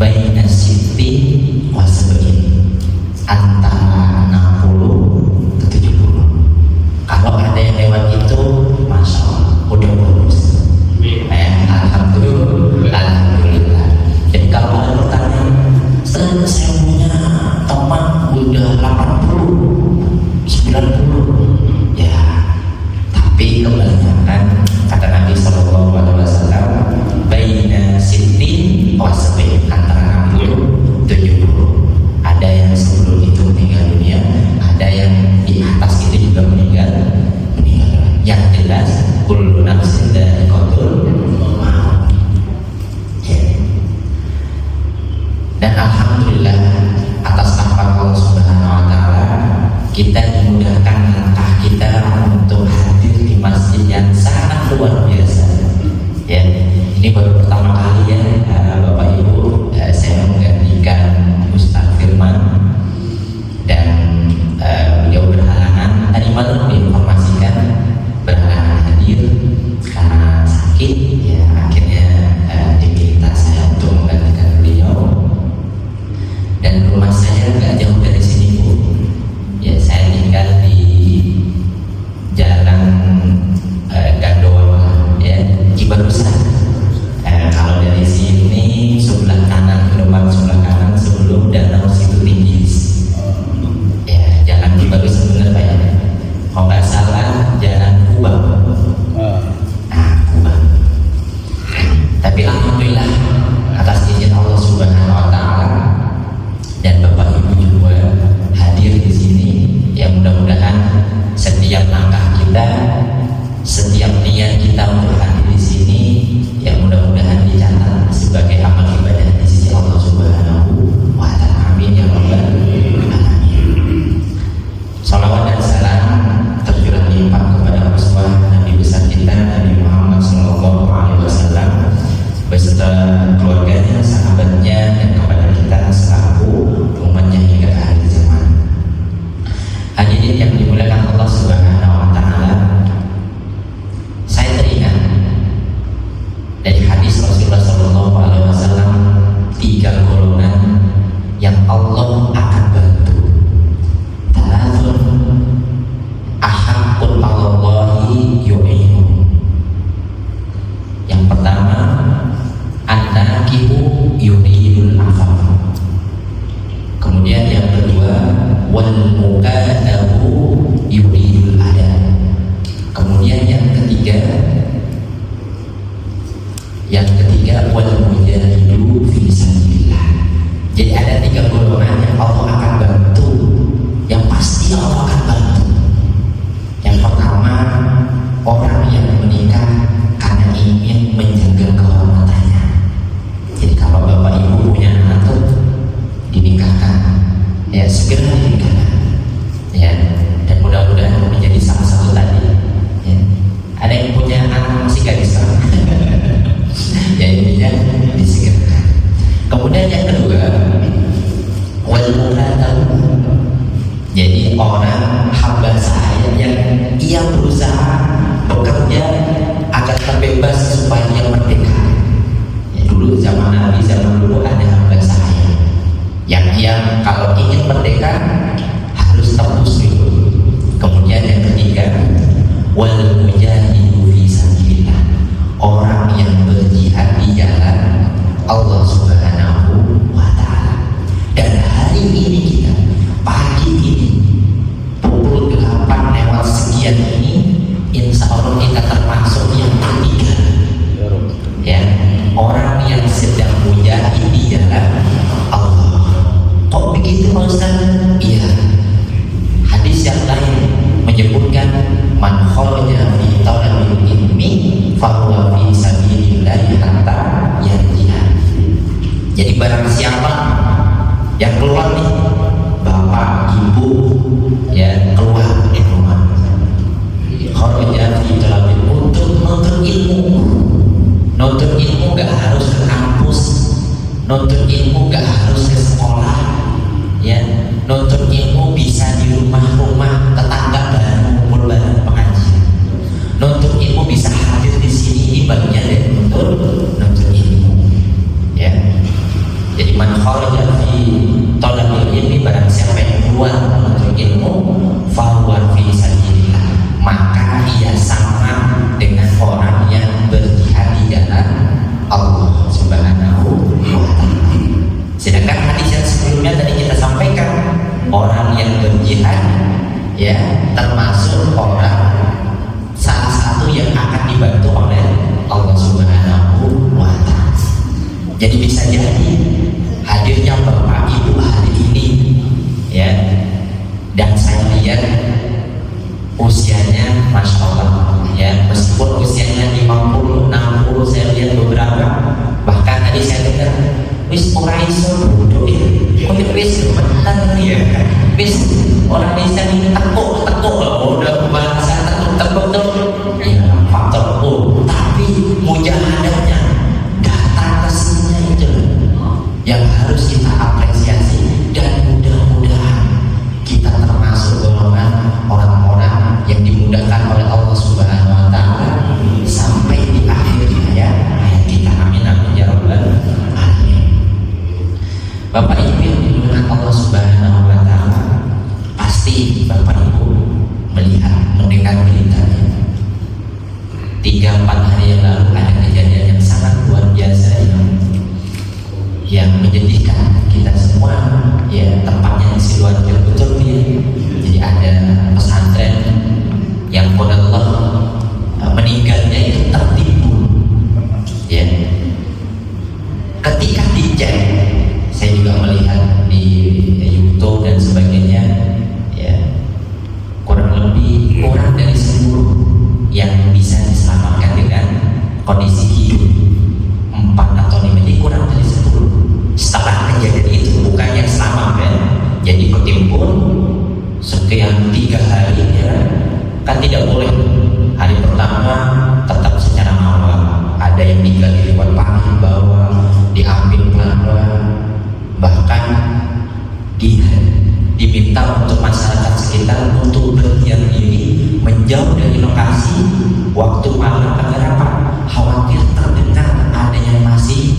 baina siti wasabin, antara 60 ke 70. Kalau ada yang lewat itu, masya Allah, udah bagus. Alhamdulillah. Jadi kalau ada pertanyaan, saya punya teman udah 80, 90, ya. Tapi kebanyakan kata Nabi Sallallahu Alaihi Wasallam, baina siti wasabin, antara 60 70. Ada yang sebelum itu meninggal dunia, ada yang di atas itu juga meninggal. Yang jelas, kullu nafsin dha'iqatul maut. Dan alhamdulillah atas rahmat Allah Subhanahu wa taala, kita dimudahkan langkah kita untuk hadir di masjid yang sangat luar biasa. Ya, ini baru pertama kali ya Bapak Ibu, saya menggantikan Ustaz Firman, dan beliau berhalangan tadi malam diinformasikan berhalangan hadir karena sakit, ya akhirnya diminta saya untuk menggantikan beliau. Dan rumah saya nggak jauh dari sini Bu, ya saya tinggal di Jalan Gandowa, ya Cibarusa. Kalau dari sini sebelah kanan, ke depan sebelah kanan sebelum Danau Situ Tinggi, ya Jalan Cibarusa bener Pak ya. Kalau nggak salah Jalan Kubang. Kubang. Tapi alhamdulillah atas izin Allah Subhanahu wa taala dan Bapak Ibu juga hadir di sini, ya mudah-mudahan setiap langkah kita, setiap niat kita untuk hadir di sini, ya mudah-mudahan dicatat sebagai amal ibadah di sisi Allah Subhanahu wa taala. Amin ya rabbal alamin. Salawat dan salam tercurah limpah kepada Rasulullah Nabi besar kita Nabi Muhammad sallallahu alaihi wasallam beserta keluarganya, sahabatnya, dan kepada kita selaku umatnya hingga akhir zaman. Hadirin yang dimuliakan Allah Subhanahu wa taala, saya teringat dari hadis Rasulullah sallallahu alaihi wasallam, 3 golongan yang Allah akan bantu. Thalathun ahaqqul 'alallahi yu'inu. Yang pertama, an-nakihu yuridul afaf. Kemudian yang kedua, wal muqadahu yuridul adab. Kemudian yang ketiga wal mujahidu fi sabilillah. Jadi ada 3 golongan yang Allah akan bantu, yang pasti Allah akan bantu. Yang pertama, orang yang menikah karena ingin menjaga kehormatannya. Jadi kalau Bapak Ibu punya anak tuh dinikahkan, ya segera dinikahkan, ya, dan mudah-mudahan menjadi salah satu tadi, ya. Ada yang punya anak masih gadis kan? Ya intinya disegerakan. Kemudian yang kedua, wal muqaddahu. Jadi orang hamba saya yang ia berusaha bekerja agar terbebas supaya dia merdeka. Ya, dulu zaman Nabi, zaman dulu ada hamba saya yang kalau ingin merdeka harus tebus dulu. Kemudian yang ketiga, wal mujahidu fi sabilillah. Orang yang berjihad di jalan Allah Subhanahu wa taala. Dan hari ini kita, pagi ini pukul 8:sekian ini, insya Allah kita termasuk yang ketiga, ya, orang yang sedang mujahid di jalan Allah. Kok begitu Pak Ustaz? Iya, hadis yang lain menyebutkan man kharaja fi talabil ilmi fahuwa fi sabilillahi hatta yarji'a. Jadi barang siapa yang keluar nih, bapak, ibu, ya keluar dari rumah, kharaja fi talabil, untuk menuntut ilmu. Nuntut ilmu gak harus ke kampus, nuntut ilmu gak harus ke sekolah, ya. Nuntut ilmu bisa di rumah-rumah tetangga baru, kumpul bareng pengajian. Nuntut ilmu bisa hadir di sini, di bagian dari nuntut ilmu, ya. Jadi man kharaja fi talabil ilmi, barang siapa yang keluar menuntut ilmu, fahuwa fi sabilillah, maka ia sama dengan orang yang berjihad di jalan Allah Subhanahu wa ta'ala. Sedangkan hadis yang sebelumnya tadi kita sampaikan, orang yang berjihad ya termasuk orang salah satu yang akan dibantu oleh Allah Subhanahu wa ta'ala. Jadi bisa jadi hadirnya Bapak Ibu hari ini ya, dan saya lihat usianya Masya Allah ya, meskipun usianya 50, 60, saya lihat beberapa, bahkan tadi saya dengar wis ora iso bodoh ya, kok wis bener ya, wis orang Indonesia ini tekuk udah bahasa tekuk tuh ya faktor tapi mujahadahnya, datang kesininya itu yang harus kita apresiasi, dan mudah-mudahan kita termasuk golongan orang-orang yang dimudahkan oleh Allah Subhanahu wa ta'ala sampai di akhir hayat kita. Amin amin ya rabbal alamin. Bapak Ibu yang dimuliakan Allah Subhanahu wa ta'ala, pasti Bapak Ibu melihat, mendengar beritanya 3-4 hari yang lalu ada kejadian yang sangat luar biasa yang menyedihkan kita semua ya, tempatnya di Sidoarjo betul ya. Jadi ada pesantren yang qadarullah meninggalnya itu tertipu ya. Ketika dicek, saya juga melihat di YouTube dan sebagainya ya, kurang lebih kurang dari 10 yang bisa diselamatkan dengan kondisi hidup 4 atau 5, jadi kurang dari 10 setelah kejadian itu, bukan yang selamat ya. Jadi bertimbun sekian 3 hari ya, kan tidak boleh. Hari pertama tetap secara manual, ada yang tinggal di lewat paling bawah, diambil pelan-pelan, bahkan diminta untuk masyarakat sekitar untuk berdiam diri menjauh dari lokasi waktu malam agar apa? Khawatir terdengar ada yang masih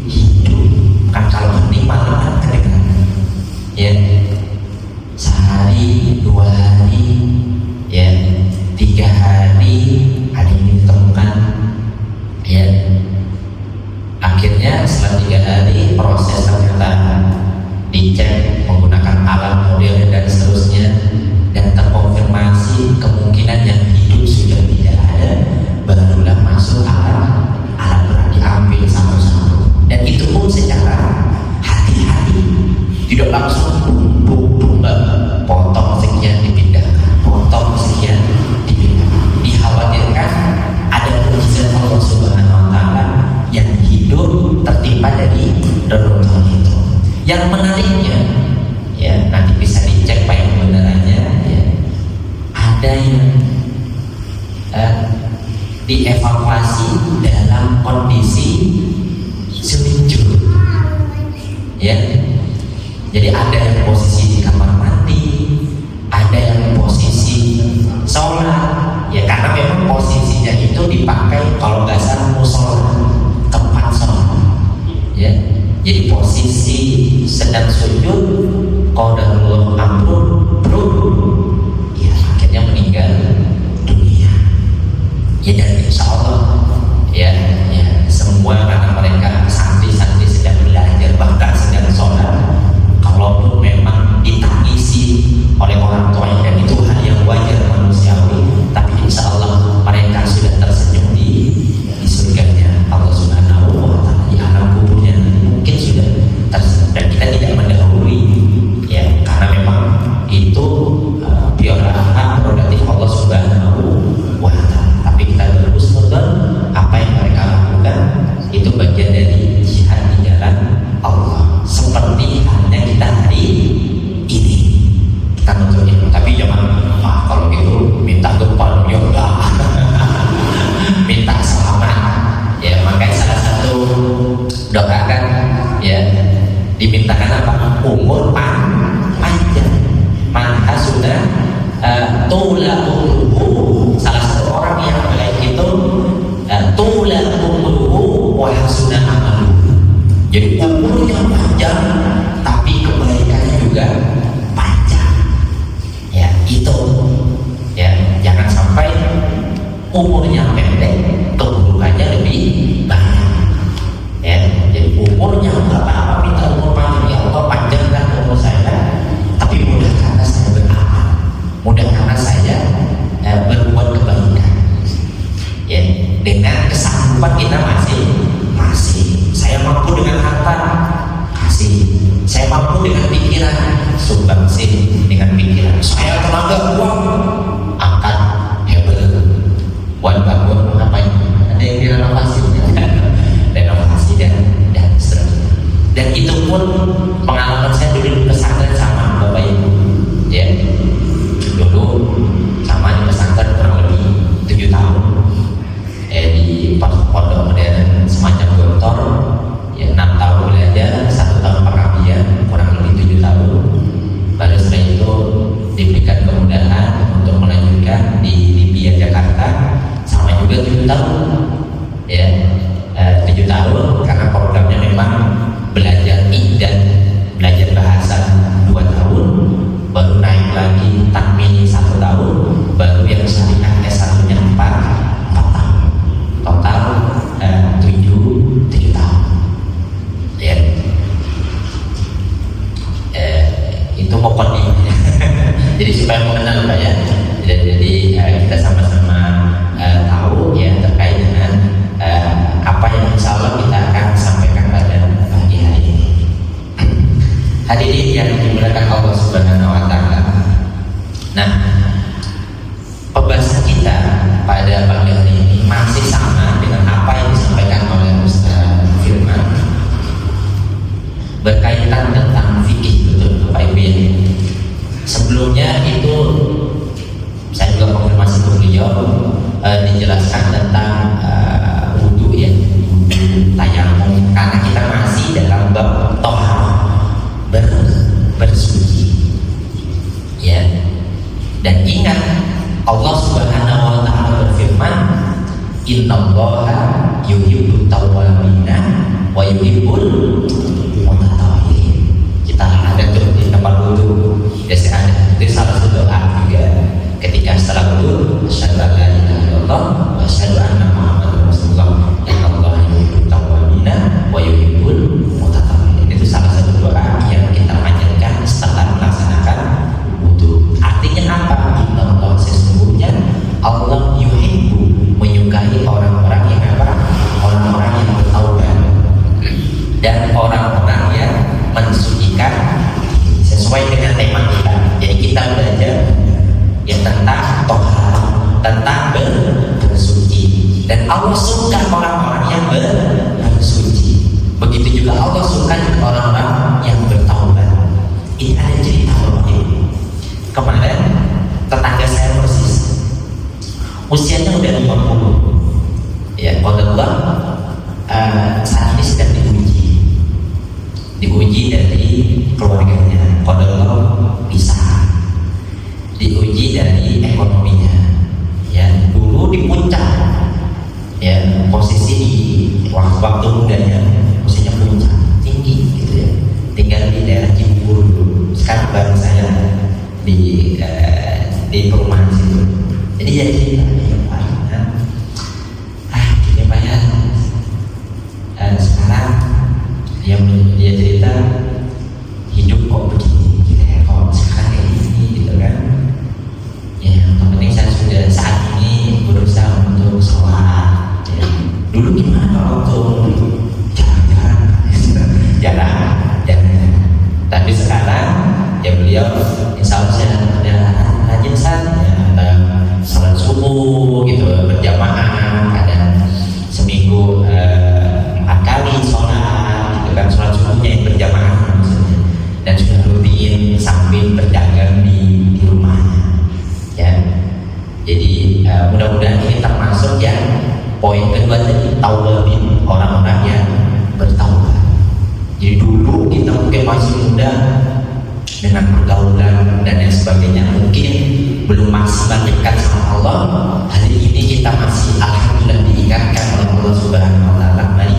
hidup. Kan kalau hening malam kan terdengar ya. Sehari, 2 hari ya, 3 hari ada yang ditemukan ya. Akhirnya setelah 3 hari proses ternyata dicek menggunakan alat model dan seterusnya, dan terkonfirmasi kemungkinan yang hidup sudah tidak ada, barulah masuk alat berat diambil satu-satu, dan itu pun secara hati-hati, tidak langsung potong sekian dipindahkan, potong sekian dipindahkan. Dikhawatirkan ada mukjizat Allah Subhanahu wa ta'ala yang hidup tertimpa dari reruntuhan itu. Yang menariknya ya, nanti bisa dicek pak yang kebenarannya ya, ada yang dievakuasi dalam kondisi selinjur ya. Jadi ada yang posisi di kamar mandi, ada yang posisi sholat ya, karena memang posisinya itu dipakai kalau nggak salah musola, tempat sholat ya. Jadi posisi sedang sujud, qadarullah amrun ya, akhirnya meninggal dunia ya. Dan insya Allah ya semua, karena mereka santri-santri sedang belajar, bahkan sedang sholat, kalaupun memang ditangisi oleh orang tuanya, dan itu hal yang wajar manusiawi, tapi insya Allah mereka sudah tersenyum di surganya Allah Subhanahu wa ta'ala, di alam kuburnya mungkin sudah tersenyum. Dan kita tidak mendahului ya, karena memang itu hak prerogatif Allah Subhanahu wa ta'ala. Tapi kita berhusnudzon apa yang mereka lakukan itu bagian dari jihad di jalan Allah, seperti halnya kita hari ini kita nuntut ilmu. Tapi jangan kalau gitu minta gempa ya enggak minta selamat ya. Makanya salah satu doakan ya, dimintakan apa? Umur panjang. Maka sudah tula umruhu, salah satu orang yang baik itu tula umruhu wa hasuna amaluhu. Jadi umurnya umurnya panjang tapi kebaikannya juga panjang. Ya, itu ya, jangan sampai umurnya pendek keburukannya lebih banyak. Ya, jadi umurnya nggak apa-apa, minta umur panjang, ya Allah panjangkan umur saya, tapi mudahkanlah saya beramal, mudahkanlah saya berbuat kebaikan. Ya, dengan kesanggupan kita masih saya mampu dengan harta, kasih. Saya mampu dengan pikiran, sumbangsi dengan pikiran. Saya tenaga uang, angkat hebel buat bangun apa ini? Ada yang direnovasi, renovasi dan seterusnya. Dan itu pun pengalaman saya dulu di pesantren sama Bapak Ibu. Ya, dulu sama di pesantren kurang lebih 7 tahun. Di pondok modern semacam Gontor, ya 6 tahun belajar, 1 tahun pengabdian, kurang lebih 7 tahun. Baru setelah itu diberikan kemudahan untuk melanjutkan di Libya Jakarta, sama juga 7 tahun. Ya, 7 tahun karena programnya memang belajar dan belajar bahasa 2 tahun, baru naik lagi takmil 1 tahun, baru yang syariah S1-nya 4 tahun. Total 7 tahun. Ya. Itu pokoknya. Jadi supaya mengenal Pak ya. Jadi kita sama-sama tahu ya terkait dengan apa yang insya Allah kita akan sampaikan pada pagi hari ini. Hadirin yang dimuliakan Allah Subhanahu wa taala. Nah, pembahasan kita pada pagi hari ini masih sama dengan apa yang disampaikan oleh Ustaz Firman, berkaitan tentang fikih, betul Bapak Ibu ya. Sebelumnya itu saya juga konfirmasi ke beliau, dijelaskan tentang wudu ya, tayamum, karena kita masih dalam bab thaharah, bersuci ya. Dan ingat, Allah Subhanahu wa taala berfirman, innallaha yuhibbut tawwabina wa yuhibbul mutatahhirin. Kita ada tuh di tempat wudu, biasa ada. Itu salah satu doa juga. Ketika setelah wudu, asyhadu an la ilaha illallah wa asyhadu anna Muhammadar Rasulullah. Innallaha yuhibbut tawwabina wa yuhibbul mutatahhirin. Itu salah satu doa yang kita panjatkan setelah melaksanakan wudu. Artinya apa? Innallaha, sesungguhnya Allah yuhibbu, menyukai orang-orang yang apa? Orang-orang yang bertaubat dan orang-orang yang mensucikan sesuai dengan tema kita. Jadi kita belajar ya tentang thaharah, tentang bersuci, dan Allah suka orang-orang yang bersuci. Begitu juga Allah suka orang-orang yang bertaubat. Ini ada cerita Bapak Ibu. Kemarin tetangga saya persis, usianya udah 50 ya, Allah saat ini sedang diuji dari keluarganya, Allah bisa diuji dari ekonominya ya. Dulu di puncak ya, posisi di waktu mudanya posisinya puncak tinggi gitu ya, tinggal di daerah Cibubur dulu. Sekarang baru saya di perumahan situ. Jadi ya gini Pak ya, sekarang dia cerita hidup kok begini gitu ya, kok sekarang kayak gini gitu kan ya. Yang penting saya sudah saat ini berusaha untuk sholat ya. Dulu gimana waktu jarang, tapi sekarang ya beliau insya Allah saya ada rajin saja ya, sholat subuh gitu berjamaah, kadang seminggu 4 kali sholat gitu kan, sholat subuhnya yang berjamaah maksudnya, dan sudah rutin sambil berdagang di rumahnya ya. Jadi mudah-mudahan ini termasuk yang poin kedua tadi, tawabin, orang-orang yang bertaubat. Jadi dulu kita mungkin masih muda dengan pergaulan dan lain sebagainya, mungkin belum maksimal dekat sama Allah. Hari ini kita masih alhamdulillah diingatkan oleh Allah Subhanahu wa taala. Mari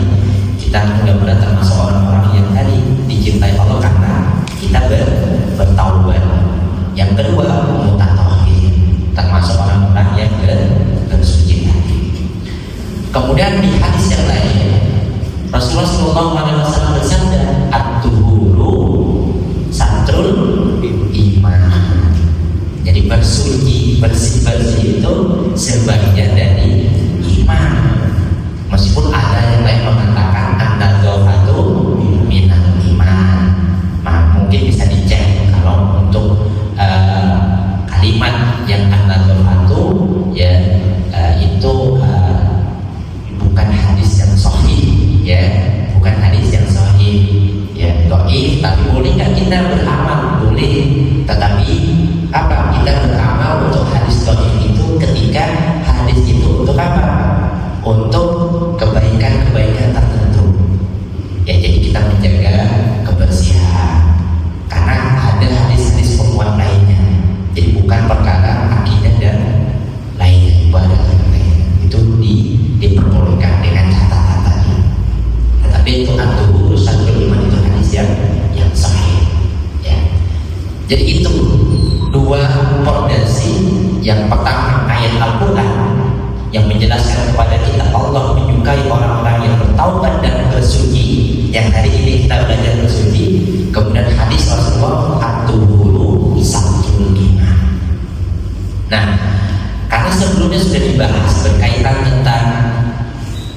kita mudah-mudahan termasuk orang-orang yang tadi dhaif, tapi boleh nggak kita beramal? Boleh. Tetapi apa? Kita beramal untuk hadis dhaif itu ketika hadis itu untuk apa? Untuk kebaikan-kebaikan tertentu. Ya, jadi kita menjaga kebersihan. Karena ada hadis-hadis penguat lainnya. Jadi bukan perkara akidah dan lainnya, ibadah dan lainnya. Itu diperbolehkan dengan catatan-catatnya. Tetapi itu atuh urusan beriman itu hadis yang sahih. Ya. Jadi itu dua fondasi. Yang pertama ayat Al-Quran yang menjelaskan kepada kita Allah menyukai orang-orang yang bertaubat dan bersuci. Yang hari ini kita belajar bersuci. Kemudian hadis Rasulullah at-tuhuru sabtul iman. Nah, karena sebelumnya sudah dibahas berkaitan tentang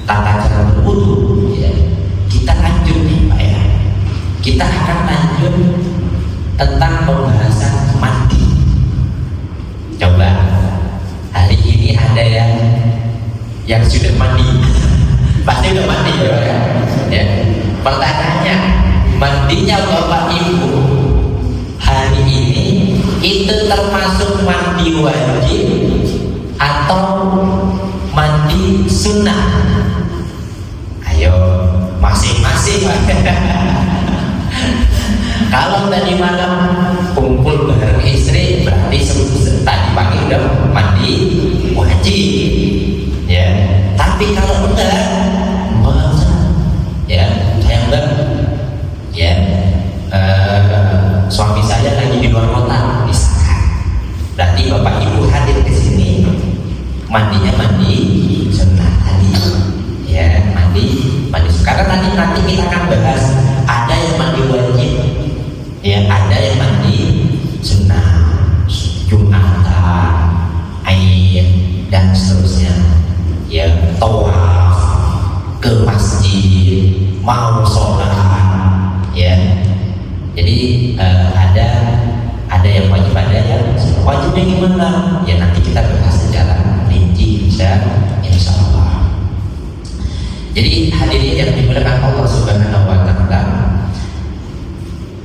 tata cara berwudu, ya, kita lanjut nih Pak ya. Kita akan lanjut tentang pembahasan mandi. Coba hari ini ada yang sudah mandi, pasti udah mandi ya. Ya. Pertanyaannya, mandinya Bapak Ibu hari ini itu termasuk mandi wajib atau mandi sunnah? Ayo, masing-masing. Kalau tadi malam kumpul bareng istri, berarti tadi pagi udah mandi wajib, ya. Tapi kalau enggak, ya, saya enggak, ya. Suami saya lagi di luar kota, misalkan. Berarti Bapak Ibu hadir ke sini, mandinya mandi sunnah tadi, ya, mandi. Sekarang nanti kita akan bahas ada yang mandi wajib, ya, ada yang mandi sunnah, Jumatan, air dan seterusnya, ya, tawaf ke masjid, mau sholat, ya. Jadi ada yang wajib, ada yang wajibnya gimana? Ya nanti kita bahas secara rinci, insya Allah. Jadi hadirin yang dimuliakan Allah Subhanahu Wa Taala.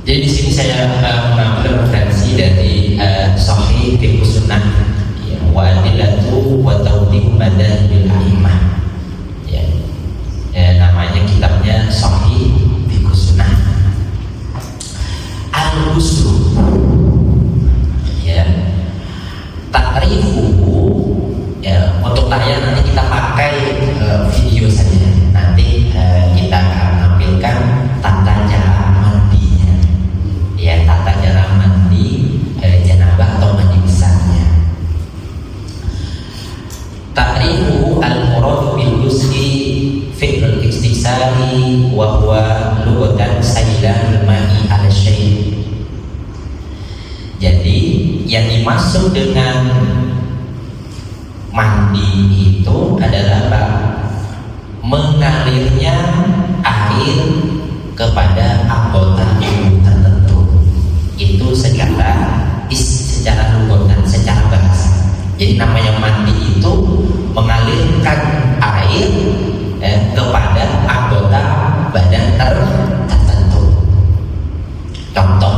Jadi di sini saya mengambil referensi dari Sahih Fiqh Sunnah, ya, wa adillatu wa tawdih madzhabil a'immah. Ya, namanya kitabnya Sahih Fiqh Sunnah. Al-Ghusl, ya, takrifuhu, ya, untuk layar nanti kita pakai video saja. Nanti kita akan tampilkan tata cara mandinya, ya, tata cara mandi janabah atau mandi besarnya. Takrifuhu al-murad bil ghusli fi'lul istiksari wa huwa lughatan sayyidan ma'i ala syai'. Jadi yang dimaksud dengan mandi itu adalah mengalirnya air kepada anggota tubuh tertentu. Itu secara lughatan, secara bahasa. Jadi namanya mandi itu mengalirkan air kepada anggota badan tertentu. Contoh,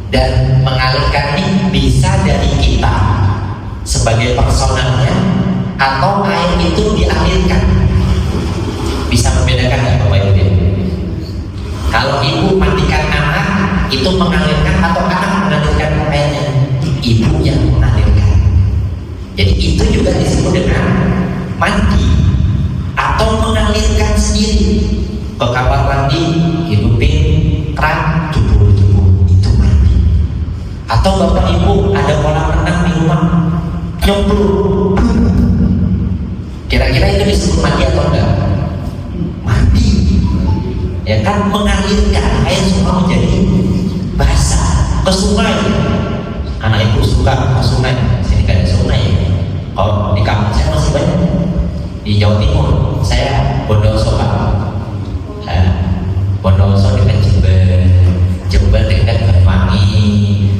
dan mengalirkan ini bisa dari kita sebagai personalnya atau air itu dialirkan. Bisa membedakan nggak Bapak Ibu? Kalau ibu mandikan anak itu mengalirkan atau anak mengalirkan airnya? Ibu yang mengalirkan. Jadi itu juga disebut dengan mandi atau mengalirkan sendiri. Ke kamar mandi hidupin keran, jebul itu mandi. Atau Bapak Ibu ada kolam renang di rumah, nyemplung, kira-kira itu disebut mandi atau enggak? Mandi, ya kan, mengalirkan air semua menjadi basah ke sungai. Anak ibu suka ke sungai, sini kan ada sungai. Kalau di kampung saya masih banyak. Di Jawa Timur, saya Bondowoso Pak. Bondowoso dekat Jember dekat Banyuwangi,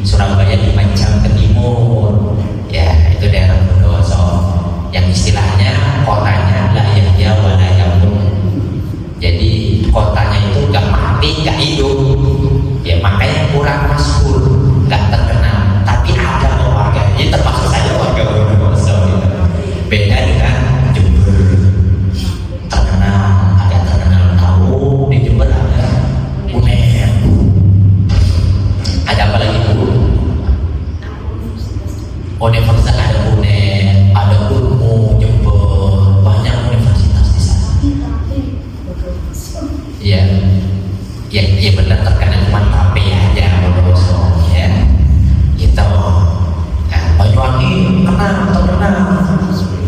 Surabaya di Panjang ke timur, ya itu daerah Bondowoso. Yang istilahnya kotanya la yahya wa la yamut. Jadi kotanya itu gak mati, gak hidup. kurang masyhur, nggak terkenal, tapi ada warga, ini termasuk saja warga Bondowoso gitu. Beda dengan Jember, terkenal, ada terkenal tahu di Jember ada UNER, ada apa lagi Bu? Universitas ada UNER, ada UNMU Jember, banyak universitas di sana. Iya. Ya benar terkenal cuma tape aja Bondowoso ya gitu. Nah, Banyuwangi terkenal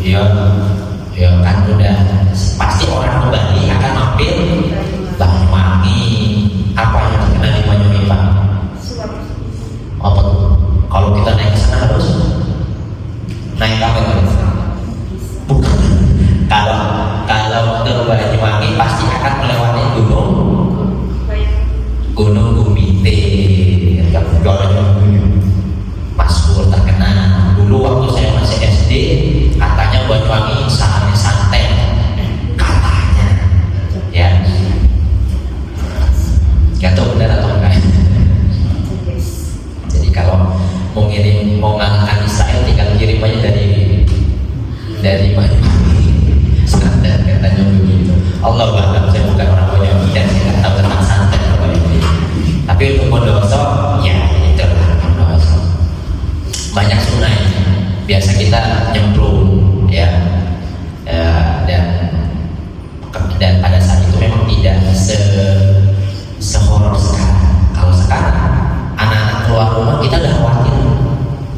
ya kan udah pasti orang ke Bali akan mampir Banyuwangi. Apa yang terkenal di Banyuwangi Pak? Apa tuh? Kalau kita naik ke sana harus naik apa itu? Bukan. Kalau ke Banyuwangi pasti akan melewati Gunung Gumite, yang masyhur terkenal. Dulu waktu saya masih SD, katanya Banyuwangi saatnya santai, katanya, ya. Gak tahu benar atau enggak. Jadi kalau mau ngalahkan Israel, tinggal kirim aja dari Banyuwangi. Santai katanya begitu. Allah bahkan saya bukan orang Banyuwangi dan saya nggak tahu tentang santai. Tapi untuk Bondowoso, ya itulah Bondowoso. Banyak sungai, biasa kita nyemplung, ya, dan pada saat itu memang tidak sehoror sekarang. Kalau sekarang anak-anak keluar rumah kita udah khawatir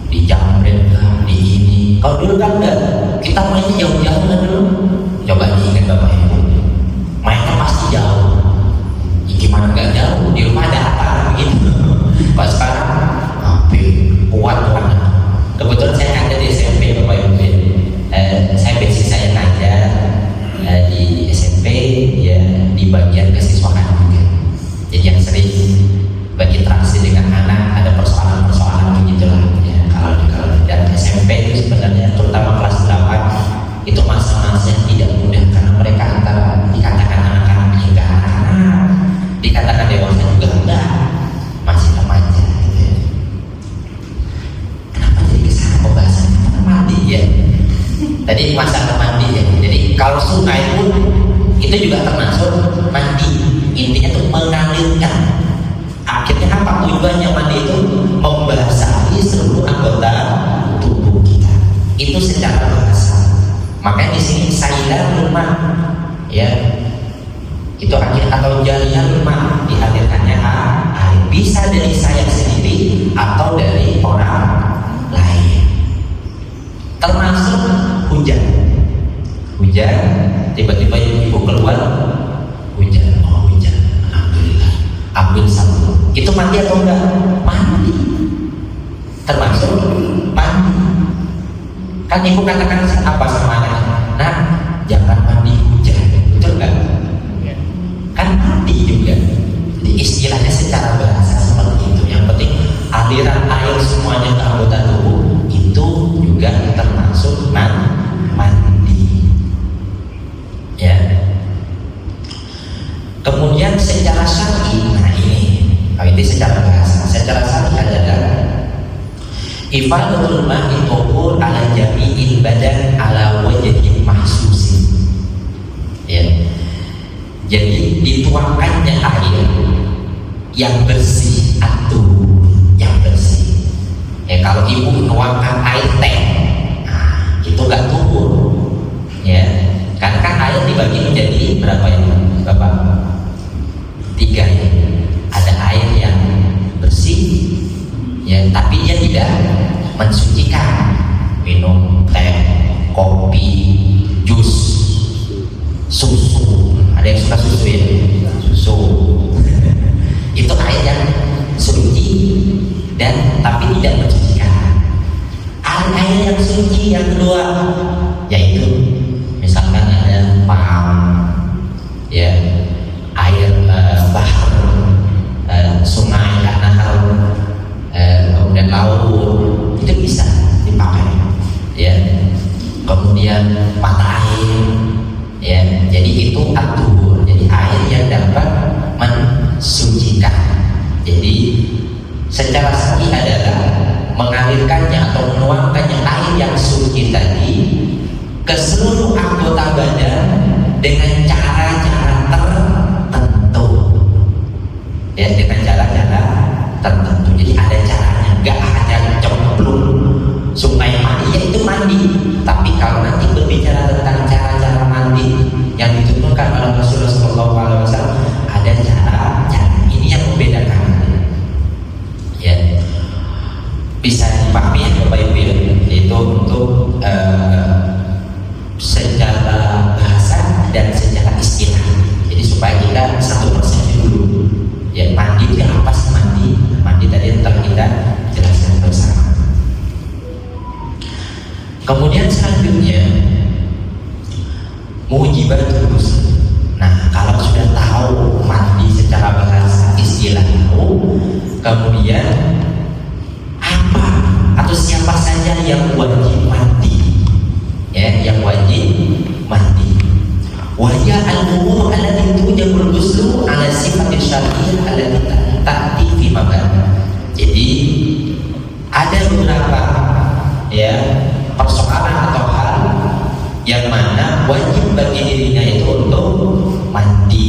dijamret lah, di ini. Kalau dulu kan enggak, kita mainnya jauh-jauh kan dulu. Coba diingat Bapak Ibu, mainnya pasti jauh. Gimana nggak jauh, di rumah ada apa begitu. Pas sekarang kuat kan. Kebetulan saya ngajar di SMP Bapak Ibu. Saya basic saya ngajar di SMP ya, di bagian kesiswaan juga. Jadi yang sering berinteraksi dengan anak, ada persoalan-persoalan begitulah ya. Kalau dan SMP itu sebenarnya terutama kelas 8 itu masa-masa yang tidak mudah karena mereka antara dikatakan anak-anak hingga anak-anak, dikatakan dewasa juga enggak, masih remaja gitu ya. Kenapa jadi kesana pembahasannya? Karena mandi ya. Tadi masalah mandi ya. Jadi kalau sungai pun itu juga termasuk mandi. Intinya tuh mengalirkan. Akhirnya apa tujuannya mandi itu? Membasahi seluruh anggota tubuh kita. Itu secara bahasa. Makanya di sini sayyidah rumah ya. Itu akhir atau jariah rumah dihadirkannya air, bisa dari saya sendiri atau dari orang lain, termasuk hujan tiba-tiba ibu keluar hujan, alhamdulillah ambil sabun, itu mandi atau enggak? Mandi, termasuk mandi. Kan ibu katakan apa sama anaknya? Nah, jangan mandi hujan, betul enggak? Kan mati juga. Jadi istilahnya secara bahasa seperti itu. Yang penting aliran air semuanya ke anggota tubuh itu juga termasuk mandi. Ya. Kemudian secara syar'i, nah ini secara bahasa. Secara syar'i adalah ifadatul ma'i tuhur ala jami'il badan ala wajhin mahsusin. Ya. Jadi dituangkannya air yang bersih atau yang bersih. Kalau ibu nuangkan air teh, nah, itu nggak tuhur, ya. Karena kan air dibagi menjadi berapa ya, Bapak? 3 ya. Ada air yang bersih, ya, tapi dia tidak mensucikan. Minum teh, kopi, jus, susu. Ada yang suka susu ya? Susu itu air yang suci dan tapi tidak mensucikan. Air yang suci yang kedua yaitu misalkan ada pam ya, air bahar, sungai, nahar, kemudian laut, itu bisa dipakai ya. Kemudian mata air ya, jadi itu at-tuhur, jadi air yang dapat mensucikan. Jadi secara sahih adalah mengalirkannya atau menuangkannya air yang suci tadi ke seluruh anggota badan dengan cara-cara tertentu, ya, dengan cara-cara tertentu. Jadi ada caranya, nggak hanya cemplung sungai mandi, ya itu mandi. Tapi kalau nanti berbicara tentang cara-cara mandi yang ditunjukkan oleh Rasulullah SAW, ada cara ini yang membedakan. Ya, bisa dipahami ya Bapak Ibu, yaitu untuk secara bahasa dan secara istilah. Jadi supaya kita satu persepsi dulu. Ya, mandi itu apa sih mandi? Mandi tadi telah kita jelaskan bersama. Kemudian selanjutnya mujibatul ghusl. Nah, kalau sudah tahu mandi secara bahasa istilah itu, kemudian apa atau siapa saja yang wajib mandi? Ya, yang wajib mandi. Wajah al-umur allati tujabul ghuslu ala sifatil syar'iyyah allati ta'ti fi mabana. Jadi ada beberapa ya persoalan atau hal yang mana wajib bagi dirinya itu untuk mandi,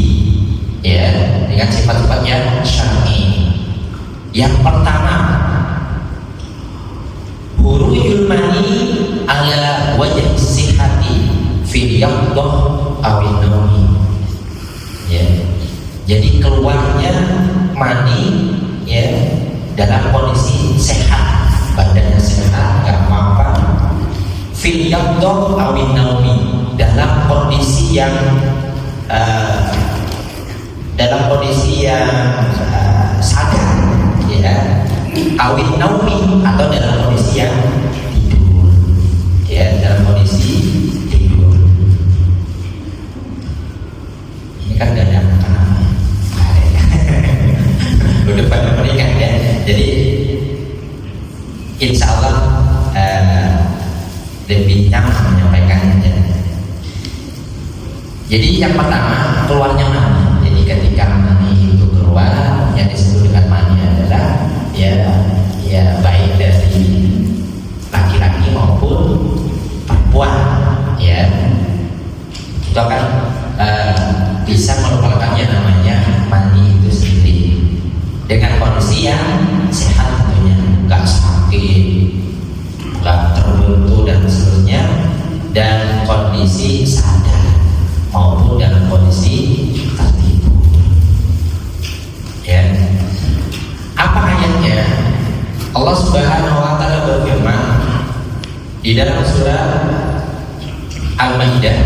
ya, dengan sifat-sifat yang syar'i. Yang pertama, hurujul mani ala wajh sihhati fil yaqdah awin naumi. Ya, jadi keluarnya mani ya dalam kondisi sehat, badannya sehat, nggak apa-apa. Fil yaqdah awin naumi, dalam kondisi yang sadar, ya, awin naumi, atau dalam kondisi yang tidur, ya, dalam kondisi tidur. Ini kan gak ada apa-apa, udah pada menikah ya. Jadi insya Allah lebih nyaman menyampaikannya. Jadi yang pertama, keluarnya mani. Jadi ketika mani itu keluar, yang disebut dengan mani adalah ya baik dari laki-laki maupun perempuan, ya, itu akan bisa merupakannya namanya mani itu sendiri dengan kondisi yang sehat tentunya, nggak sakit, nggak terbentuk dan seterusnya, dan kondisi sadar maupun dalam kondisi tertidur. Ya, apa ayatnya? Allah Subhanahu wa taala berfirman di dalam surah Al-Maidah,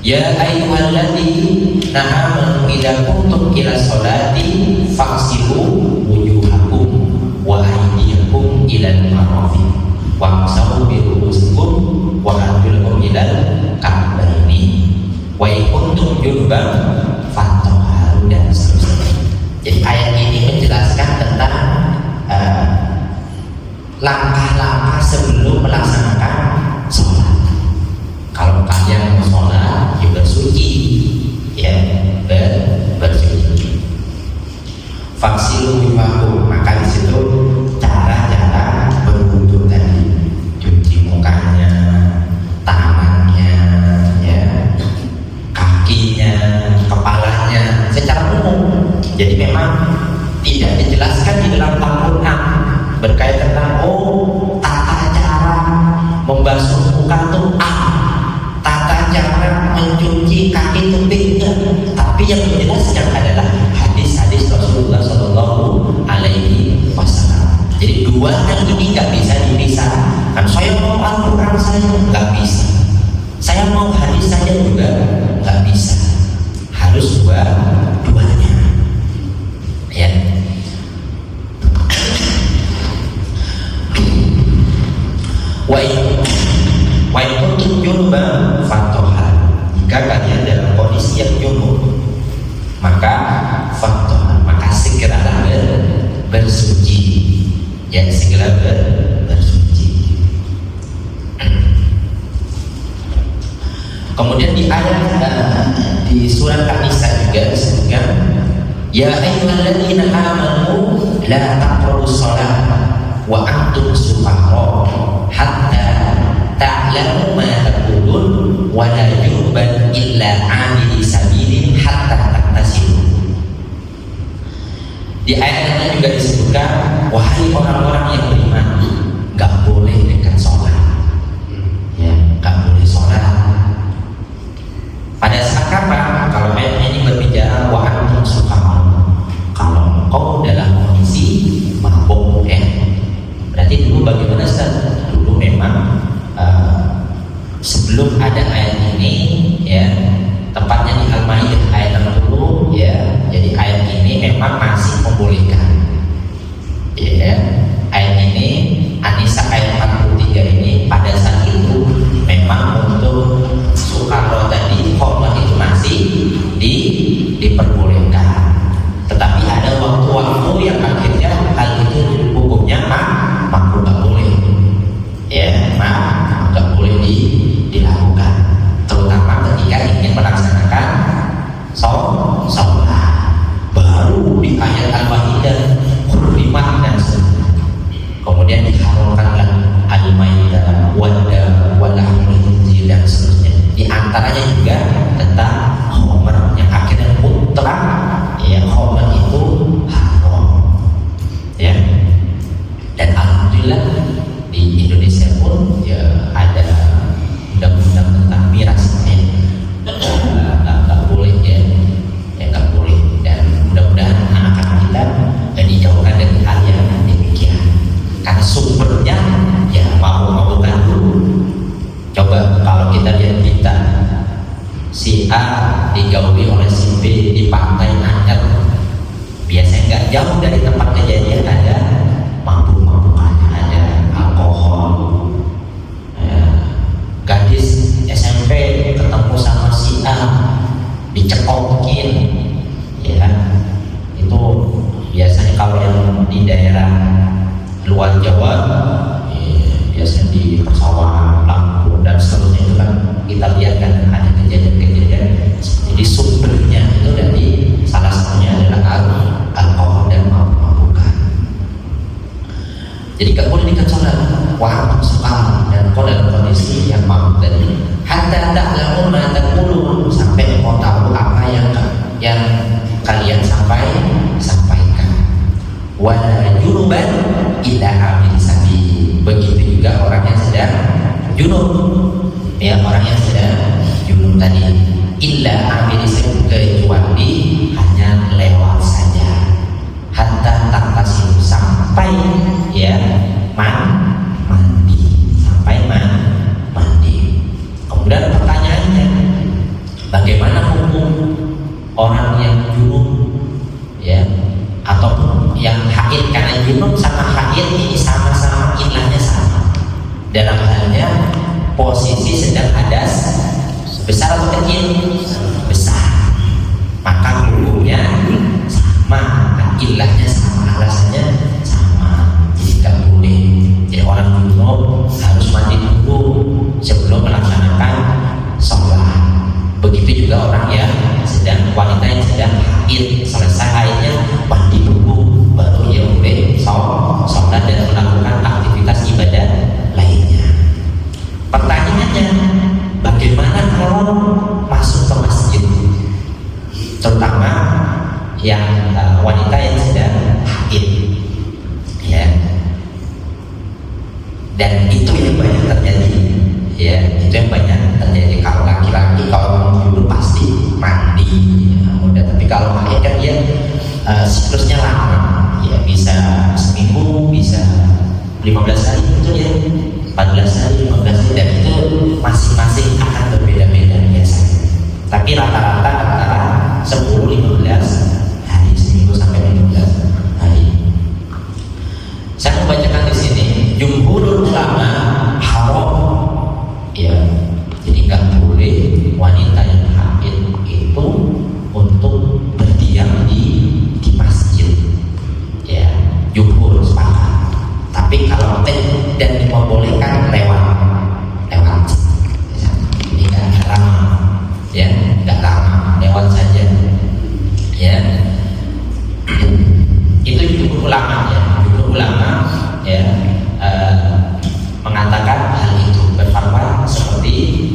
ya ayyuhalladzina amanu idza qumtum ila sholati faghsilu wujuhakum wa aydiyakum ilal marafiq wamsahu bi ru'usikum wa arjulakum ilal ka'baini wa in kuntum junuban fatahharu, dan seterusnya. Jadi ayat ini menjelaskan tentang langkah-langkah sebelum melaksanakan sholat. Kalau kalian mau sholat, ya bersuci, ya, bersuci. Faksilu wujuhakum, maka di situ cara-cara berwudu tadi, cuci mukanya, tangannya, ya, kakinya, kepalanya, secara umum. Jadi memang tidak dijelaskan di dalam Al-Quran berkaitan tentang tata cara membasuh muka itu tata cara mencuci kaki itu beda. Tapi yang menjelaskan adalah hadis-hadis Rasulullah Shallallahu Alaihi Wasallam. Jadi dua hal ini nggak bisa dipisahkan. Saya mau Al-Quran saya nggak bisa, saya mau hadis saja juga nggak bisa, harus dua-duanya. Ya. Wa in kuntum junuban fatahharu, jika kalian dalam kondisi yang junub, maka Ya ayyuhalladzina amanu la taqrabus shalah wa antum sukara hatta ta'lamu ma taqulun wa la yuban illa 'abidi sabilin hatta taktasilu. Di ayat ini juga disebutkan, wahai orang-orang yang beriman, gak boleh dekat sholat, ya, gak boleh sholat. Pada saat kapan? Kalau ayat ini berbicara wa antum sukara, kalau engkau dalam kondisi mabuk, ya. Berarti dulu bagaimana Ustaz? Dulu memang sebelum ada ayat ini, ya, tepatnya di Al-Maidah ayat 60, ya. Jadi ayat ini memang masih membolehkan, ya. Ayat ini An-Nisa ayat 43 ini pada saat itu memang untuk sukaro tadi khomer itu masih diperbolehkan. Tetapi ada waktu-waktu yang akhirnya hal itu hukumnya makruh, nggak boleh, ya, nggak boleh dilakukan, terutama ketika ingin melaksanakan sholat. Baru di ayat Al-Maidah hurrimat dan kemudian diharamkanlah al-maidah walahmul khinzir dan seterusnya. Di antaranya juga tentang khomer yang akhirnya mutlak, ya, khomer itu haram, ya. Dan alhamdulillah di Indonesia pun, ya, ada undang-undang tentang miras, ya. Nggak boleh, ya, nggak boleh. Dan mudah-mudahan anak-anak kita dijauhkan dari hal yang demikian, karena sumbernya, ya, mabuk-mabukan dulu. Coba kalau kita lihat berita si A digauli oleh si B di pantai Anyer, biasanya nggak jauh dari tempat kejadian ada mabuk-mabukannya, ada alkohol. Gadis SMP ketemu sama si A dicekokin, ya. Itu biasanya kalau yang di daerah luar Jawa, ya, biasanya di persawahan, Lampung dan seterusnya, itu kan kita lihat kan ada kejadian-kejadian seperti sumbernya itu dari salah satunya adalah alkohol dan mabuk-mabukan. Jadi gak boleh dekat sholat, wah suka, dan kau dalam kondisi yang mabuk tadi. Hatta ta'lamu ma taqulun, sampai kau tahu apa yang kalian sampaikan. Wala junuban illa amil sabil. Begitu juga orang yang sedang junub, ya, orang yang sedang junub tadi, illa amil sabil, kecuali hanya lewat saja. Hatta taktasilu, sampai, ya, mandi, sampai mandi. Kemudian pertanyaannya, bagaimana hukum orang yang junub, ya, ataupun yang haid? Karena junub sama haid ini sama-sama ilahnya sama. Dalam halnya posisi sedang hadas, besar atau kecil? Besar. Maka hukumnya sama, ilahnya sama, alasannya sama. Jadi tidak boleh. Jadi orang junub harus mandi dulu sebelum melaksanakan sholat. Begitu juga orang yang sedang, wanita yang sedang haid, selesai haidnya mandi dulu, baru dia boleh sholat dan melakukan aktivitas ibadah lainnya. Pertanyaannya, bagaimana kalau masuk ke masjid, terutama yang wanita yang sedang haid, ya? Dan itu yang banyak terjadi, ya, itu yang banyak terjadi. Kalau laki-laki, kalau dulu pasti mandi, ya, mudah. Tapi kalau haid kan dia siklusnya lama, ya, bisa seminggu, bisa 15 hari, itu ya, 14 hari, 15 hari, dan itu masing-masing akan berbeda-beda biasanya. Tapi rata-rata antara 10-15 hari, seminggu sampai 15 hari. Saya membacakan di sini, jumhurul ulama haram, ya. Jadi nggak boleh wanita yang haid itu untuk berdiam di masjid, ya. Jumhur sepakat. Tapi kalau dan membolehkan lewat, ini nggak lama, ya, nggak lama, lewat saja, ya. ulama ya mengatakan hal itu, berfatwa seperti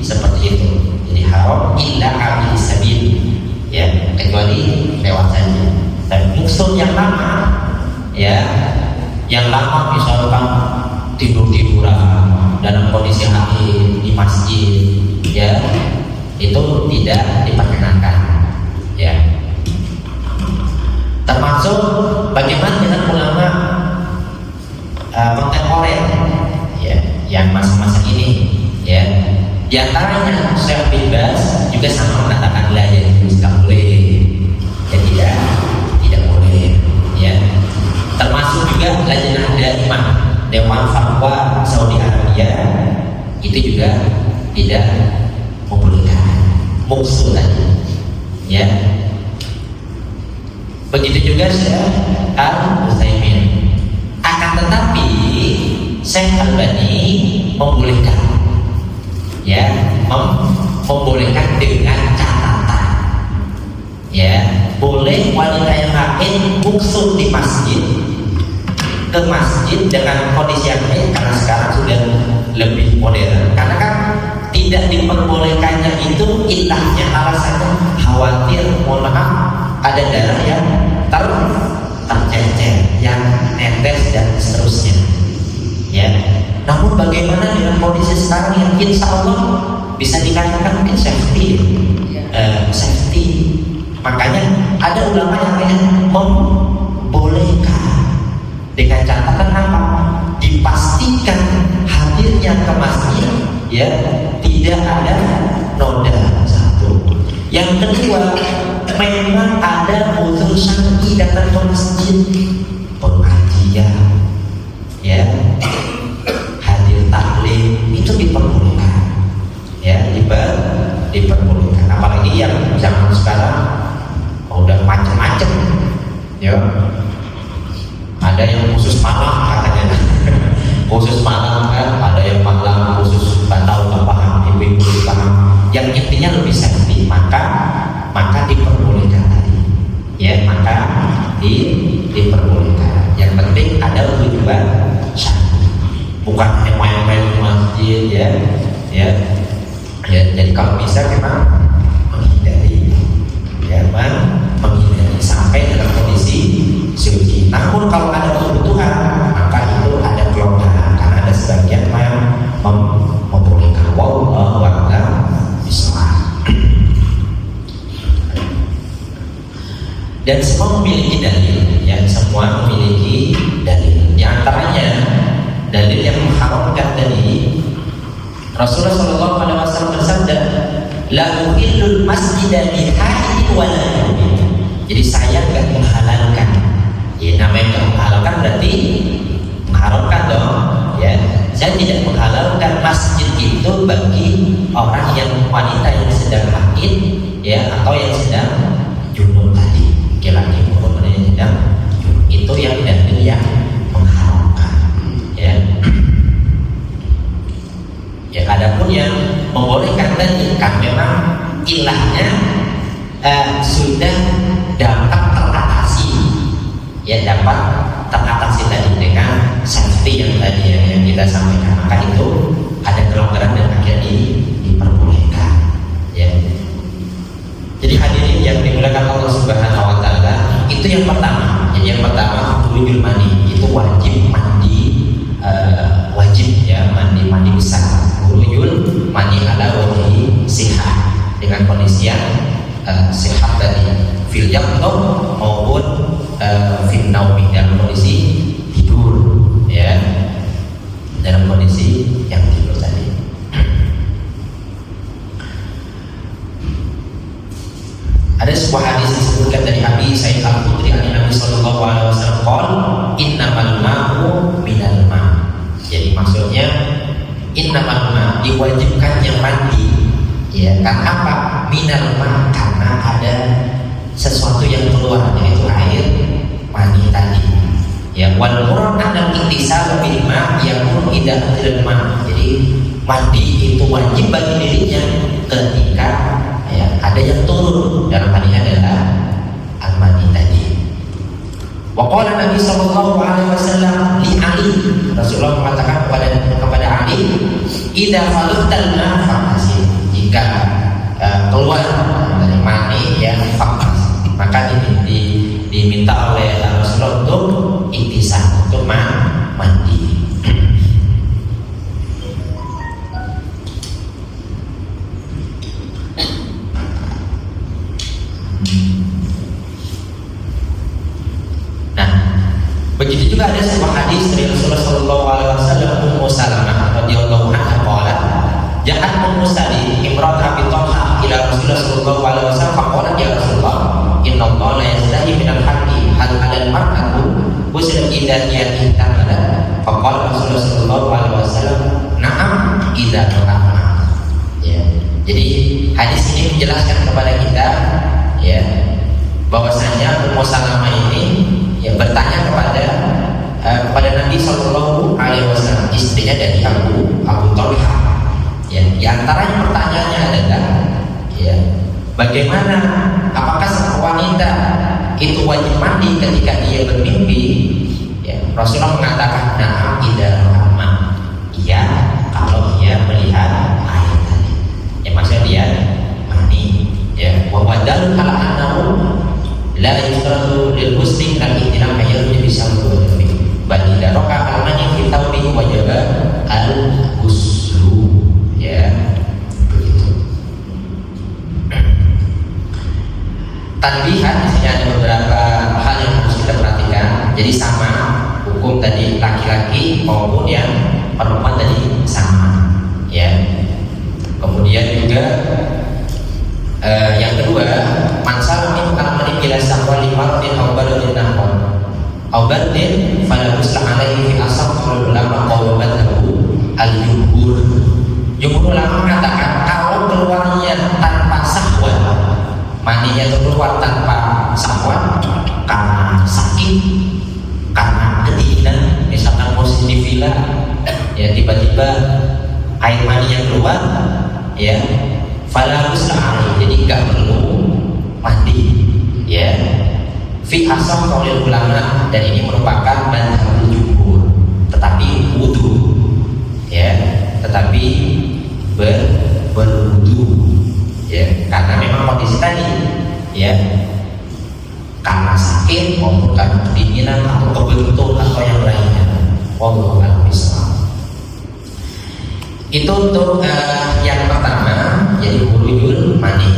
itu. Jadi haram illa abid sabil, ya kecuali lewat saja. Dan muksud yang lama, ya yang lama misalkan tidur-tiduran dalam kondisi haid di masjid, ya itu tidak diperkenankan, ya. Termasuk bagaimana dengan ulama kontemporer, ya, yang masa-masa ini, ya. Di antaranya Syekh bin Baz juga sama mengatakan la ya tidak boleh, ya tidak boleh, ya. Termasuk juga Lajnah Daimah Dewan Fatwa Saudi Arabia itu juga tidak membolehkan muksud tadi, ya. Begitu juga Syekh Al-Utsaimin. Akan tetapi Syekh Al-Albani membolehkan, ya, membolehkan dengan catatan, ya, boleh wanita yang haid muksud di masjid, ke masjid dengan kondisi yang haid, karena sekarang sudah lebih modern. Karena kan tidak diperbolehkannya itu ilahnya, alasannya khawatir, mohon maaf, ada darah yang tercecer, yang netes dan seterusnya, ya. Namun bagaimana dengan kondisi sekarang yang insya Allah bisa dikatakan mungkin safety, makanya ada ulama yang membolehkan dengan catatan apa? Dipastikan hadirnya ke masjid, ya, tidak ada noda, satu. Yang kedua, memang ada uzur syar'i datang ke masjid, pengajian, ya, hadir taklim, itu diperbolehkan, ya, diperbolehkan. Apalagi yang zaman sekarang udah macam-macam, ya. Ada yang khusus Malang katanya, khusus Malang kan, ada yang Malang khusus Bantau, nggak paham, ibu-ibu paham. Yang intinya lebih safety, maka diperbolehkan tadi, ya, maka diperbolehkan. Yang penting ada tujuan syar'i, bukan hanya main-main di masjid, ya. Jadi kalau bisa memang menghindari, ya, menghindari sampai dalam kondisi suci. Namun kalau ada kebutuhan, maka itu ada kelonggaran, karena ada sebagian yang membolehkan. Wallahu a'lam bishawab. Dan semua memiliki dalil, ya, semua memiliki dalil. Di antaranya dalil yang mengharamkan tadi, Rasulullah SAW bersabda, la uhillul masjida bi haidin wa la junub. Jadi saya enggak menghalalkan. Ya, namanya enggak menghalalkan berarti mengharamkan dong, ya. Saya tidak menghalalkan masjid itu bagi orang yang wanita yang sedang haid, ya, atau yang sedang junub tadi. Laki-laki maupun yang sedang junub. Itu yang dalil yang mengharamkan, ya. Ya, adapun yang membolehkan tadi kan memang ilahnya sudah dapat teratasi, ya, dapat teratasi tadi dengan safety yang tadi yang kita sampaikan. Maka itu ada kelonggaran dan akhirnya diperbolehkan, ya. Jadi hadirin yang dimuliakan Allah Subhanahu wa taala, itu yang pertama. Jadi yang pertama khurujul mani, itu wajib mandi, wajib, ya, mandi besar. Khurujul mani ala wajhi sihah, dengan kondisi yang sehat tadi, fil yaqdh maupun fil naumi, dalam kondisi tidur, ya, dalam kondisi yang tidur tadi. Ada sebuah hadis disebutkan dari Abi Sa'id Al-Khudri dari Nabi sallallahu alaihi wasallam qol innamal ma'u minal ma'. Jadi maksudnya innamal ma', diwajibkannya mandi, ya, karena apa? Minal ma', karena ada sesuatu yang keluar, yaitu air mani tadi, ya. Wal murad al-ittisal bil ma' yakun idza udhil ma'. Jadi mandi itu wajib bagi dirinya ketika, ya, ada yang turun, dalam hal ini adalah al-mani tadi. Waqala Nabi sallallahu alaihi wasallam li Ali, Rasulullah mengatakan kepada Ali, "Idza khalaqtal ma faqasil." Jika keluar dari mani ya faqas, maka diminta oleh Rasulullah untuk iktisal, untuk mandi. Begitu juga ada sebuah hadis dari Rasulullah sallallahu alaihi wasallam, Ummu Salamah radhiyallahu anha qalat, "Ja'at Ummu Salim imra'at Abi Thalhah ila Rasulullah sallallahu alaihi wasallam faqalat ya Rasulullah, inna Allah la yastahi min al-haqqi hal 'ala al-mar'atu ghusl idza hiya ihtamala." Faqala Rasulullah sallallahu alaihi wasallam, "Na'am idza ra'at." Ya. Jadi hadis ini menjelaskan kepada kita ya bahwasanya Ummu Salamah ini ya bertanya kepada Nabi Shallallahu Alaihi Wasallam, istrinya dari Abu Thalhah. Ya, di antaranya pertanyaannya adalah, ya, bagaimana apakah seorang wanita itu wajib mandi ketika dia bermimpi? Ya, Rasulullah mengatakan, "Na'am idza ra'ama." Iya, kalau dia melihat air tadi. Ya, maksudnya dia mandi. Ya, wa wadal ala annahu la yusratu lil muslim al ihtilam ayyul bisa berwudu bal idza raqa al mani fi tawbihi wajib al ghuslu. Ya, begitu. Tanbihan di sini ada beberapa hal yang harus kita perhatikan. Jadi sama hukum tadi laki-laki maupun yang perempuan tadi sama. Ya. Kemudian juga yang kedua, mansal min al-mani ila sahwa limartin aw baladin nahwan aw baladin fala yuslah alaihi fi asab ulama qawwatahu al-jumhur. Jumhur ulama mengatakan kalau keluarnya tanpa sahwa, maninya itu keluar tanpa sahwa karena sakit, karena kedinginan, misalkan posisi di villa ya tiba-tiba air mani yang keluar ya fala yuslah, jadi nggak perlu mandi ya fi asam qaulil ulama, dan ini merupakan mazhab jumhur, tetapi wudu ya, tetapi berwudu ya, karena memang kondisi tadi ya karena sakit maupun karena kedinginan atau kebentur atau yang lainnya. Wallahu a'lam bishawab. Itu untuk yang pertama, jadi khurujul mani.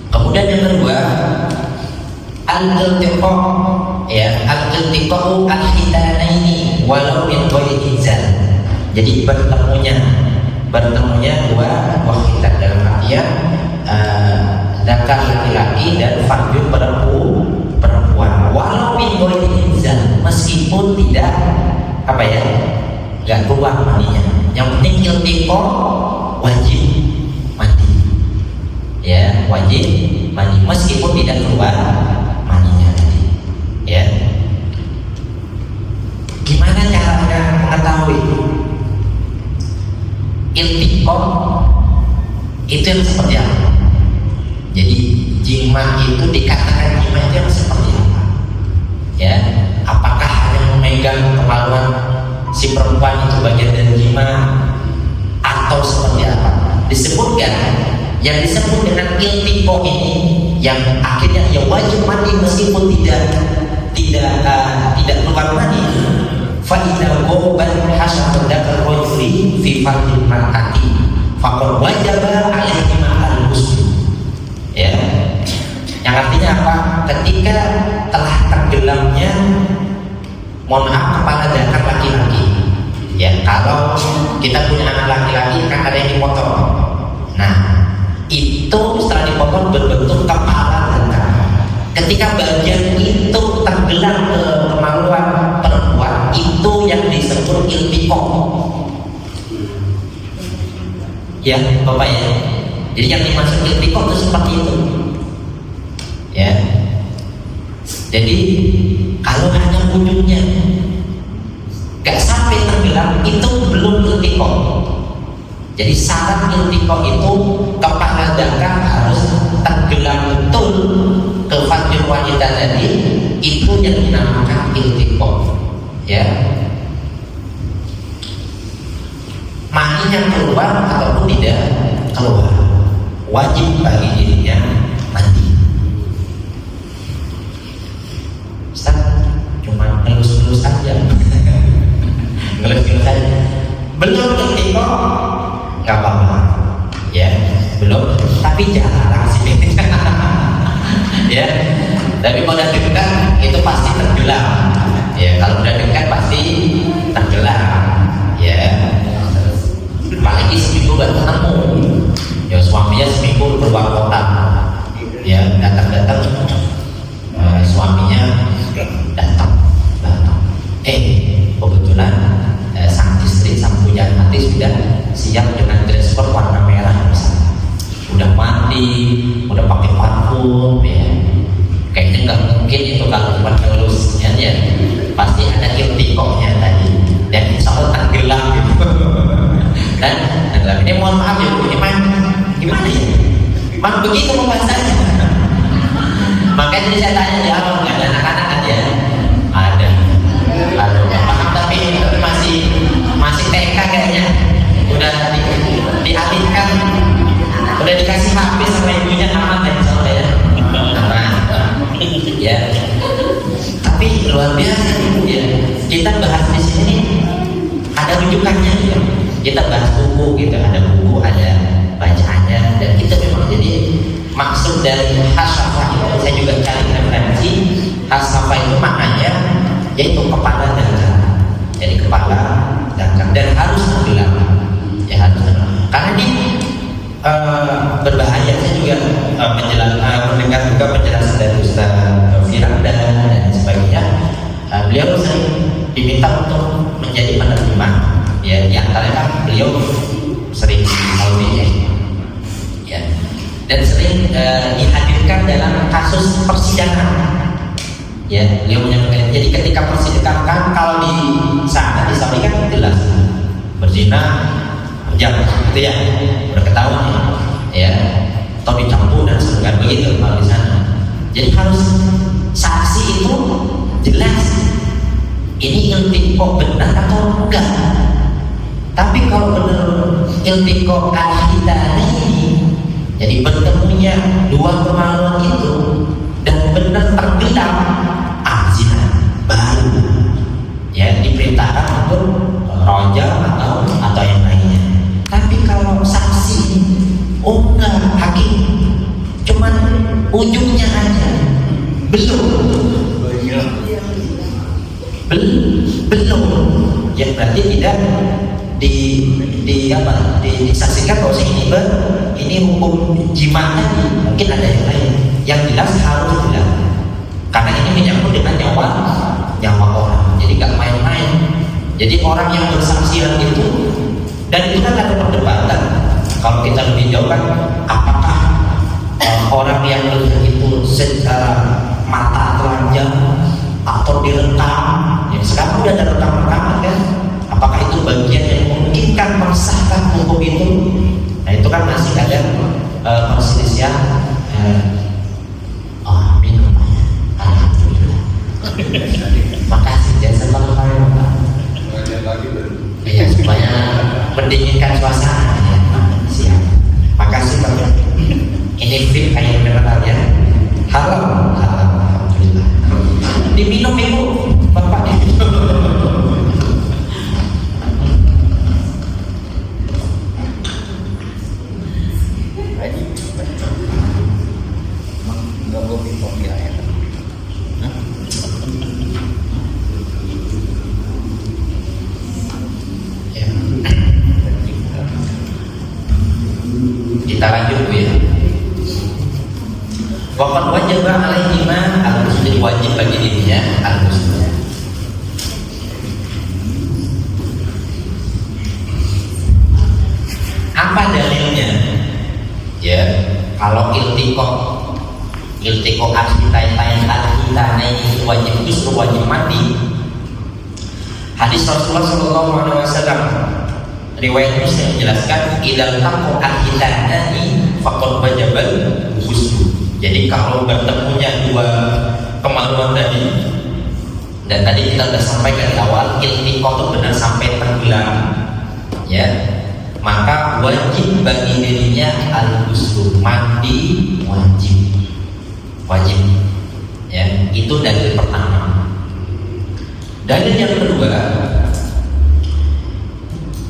Kemudian yang kedua, al-iltiqa ya, al-iltiqa'u al-hitanaini walau min ghairi izan. Jadi bertemunya dua hitan dalam artian zakar laki-laki dan farju perempuan walau min ghairi izan, meskipun tidak apa ya, enggak keluar maninya. Yang penting iltiqa wajib mandi ya, wajib mandi meskipun tidak keluar maninya tadi ya. Gimana caranya mengetahui iltiqa itu yang seperti apa? Jadi jima itu dikatakan jima itu yang seperti apa ya? Apakah hanya memegang kemaluan si perempuan itu bagian dari jima atau seperti apa? Disebutkan yang disebut dengan iltiqa ini yang akhirnya ya wajib mandi meskipun tidak keluar mani. Fa idza ghabat hasabu dzakar rajuli fi fardil mar'ati faqad wajaba alaihi ma'al ghusl. Ya. Yang artinya apa? Ketika telah tenggelamnya, mohon maaf, kepala dzakar laki-laki. Ya, kalau kita punya anak laki-laki kan ada yang dipotong. Nah, itu setelah dipotong berbentuk kepala dzakar. Ketika bagian itu tenggelam ke kemaluan perempuan, itu yang disebut iltiqa. Ya, Bapak ya. Jadi yang dimaksud iltiqa itu seperti itu. Ya. Jadi kalau hanya ujungnya gak sampai tenggelam, itu belum iltiqa. Jadi syarat iltiqa itu kepala dzakar harus tenggelam betul ke farjul wanita tadi itu yang dinamakan iltiqo, ya. Maninya keluar ataupun tidak keluar, wajib bagi dirinya mandi. Ustaz, cuma ngelus-ngelus aja, ngelus-ngelus aja, belum iltiqo, nggak apa-apa, ya, belum, tapi jarang sih, ya. Tapi kalau udah dekat itu pasti tenggelam, ya. Kalau udah dekat pasti tenggelam, ya. Apalagi seminggu gak ketemu, ya suaminya seminggu keluar kota, ya datang suaminya datang. Kebetulan sang istri, sang pujaan hati sudah siap dengan dress code warna merah misalnya, udah mandi, udah pakai parfum, ya. Kayaknya nggak mungkin itu kalau cuma ngelus, ya, pasti ada iltiqonya tadi, dan insya Allah tenggelam gitu. Dan ini mohon maaf ya Bu, gimana ya? Memang begitu pembahasannya. Makanya tadi saya tanya di awal, nggak ada anak-anak kan ya? Ada. Aduh, paham tapi masih TK kayaknya. Udah dialihkan, udah dikasih HP sama ibunya, aman ya insya Allah ya. Aman. Ya. Tapi luar biasa Ibu ya. Kita bahas di sini ada rujukannya ya. Kita bahas buku gitu, ada buku, ada bacaannya, dan kita memang jadi maksud dari hasafah itu, saya juga cari referensi. Hasafah itu maknanya yaitu kepala dagang, jadi kepala dagang, dan harus tenggelam, ya harus tenggelam. Karena ini berbahaya. Saya juga mendengar juga penjelasan dari Ustaz Firanda dan sebagainya. Beliau sering diminta untuk menjadi penerjemah. Ya, di antaranya kan beliau sering Saudi, ya, dan sering dihadirkan dalam kasus persidangan. Ya, beliau menyampaikan. Jadi ketika persidangan kan, kalau di sana di Saudi kan jelas berzina, jam, gitu ya, udah ketahuan ya, atau dicampur dan sebagainya begitu kalau di sana. Jadi harus saksi itu jelas ini iltiqo benar atau enggak. Tapi kalau benar iltiqo al-hitani, jadi bertemunya dua kemaluan itu dan benar tenggelam, zina baru, ya diperintahkan untuk rojam atau yang lainnya. Tapi kalau saksi, enggak, hakim cuman ujungnya aja, belum, ya berarti tidak disaksikan bahwa ini hukum jima tadi, mungkin ada yang lain. Yang jelas harus jelas, karena ini menyangkut dengan nyawa orang, jadi gak main-main. Jadi orang yang bersaksian itu, dan itu kan ada perdebatan. Kalau kita lebih jauh kan, apakah orang yang melihat itu secara mata telanjang atau direkam? Ya, sekarang udah ada rekam-rekaman kan? Apakah itu bagian yang memungkinkan mensahkan hukum itu? Nah itu kan masih ada perselisihan. Minum ya, alhamdulillah. Makasih jasa kalau Pak. Iya, supaya mendinginkan suasana ya. Siap. Makasih Pak. Ini fit kayak mineral ya. Halal, alhamdulillah. Diminum Ibu, Bapak diminum. Kita lanjut Bu ya. Waqad wajaba alaihi ma al-muslim, wajib bagi dirinya al-muslim. Apa dalilnya? Ya, kalau iltiqo al-hitana ini wajib, justru wajib mati. Hadis Rasulullah SAW riwayat Muslim menjelaskan idal taqo al-hitanani faqad wajabal ghusl. Jadi kalau bertemunya dua kemaluan tadi. Dan tadi kita sudah sampaikan di awal, iltiqah itu benar sampai tenggelam, ya, maka wajib bagi dirinya al-ghusl, mandi wajib, ya. Itu dalil pertama. Dalil yang kedua,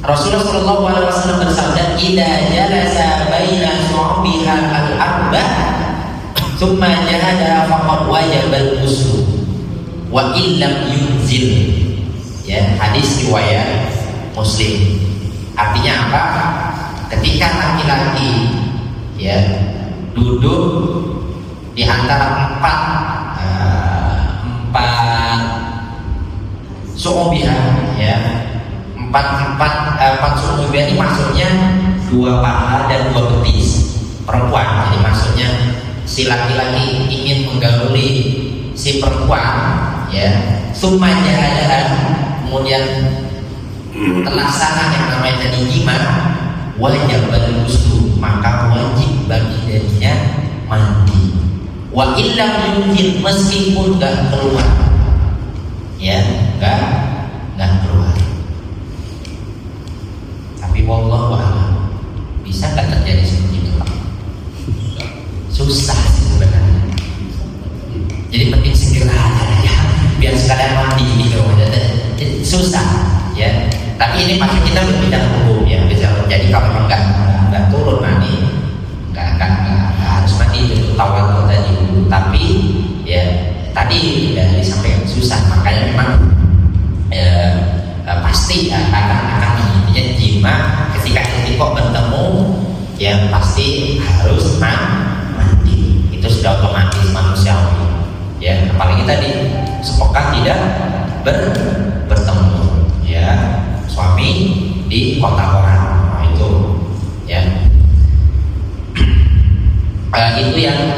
Rasulullah SAW bersabda, "Idza jalasa baina su'biha al-arba' thumma jahada faqad wajaba al-ghusl wa illam yunzil." Ya, hadis riwayat Muslim. Artinya apa? Ketika laki-laki, ya, duduk di antara empat su'biha, ya, empat su'biha ini maksudnya dua paha dan dua betis perempuan. Jadi maksudnya si laki-laki ingin menggauli si perempuan, ya, sumanya adalah kemudian terlaksana yang namanya tadi jima, wajib al-ghusl, maka wajib bagi dirinya mandi. Wa illam yunzil, meskipun enggak keluar, ya, enggak keluar. Tapi wallahu a'lam, bisa enggak terjadi seperti itu? Susah sih sebenarnya. Jadi penting segera aja ya, biar sekalian mandi gitu. Jadi susah, ya. Tapi ini maksud kita berbeda hukum, ya. Jadi kalau memang nggak turun mandi, nggak harus mandi itu tawar tadi dulu. Tapi ya tadi ya disampaikan susah, makanya memang pasti akan intinya jima ketika iltiqah bertemu, ya pasti harus mandi. Itu sudah otomatis manusiawi, ya. Apalagi tadi sepekan tidak bertemu, ya, suami di kota orang, nah, itu, ya. Itu yang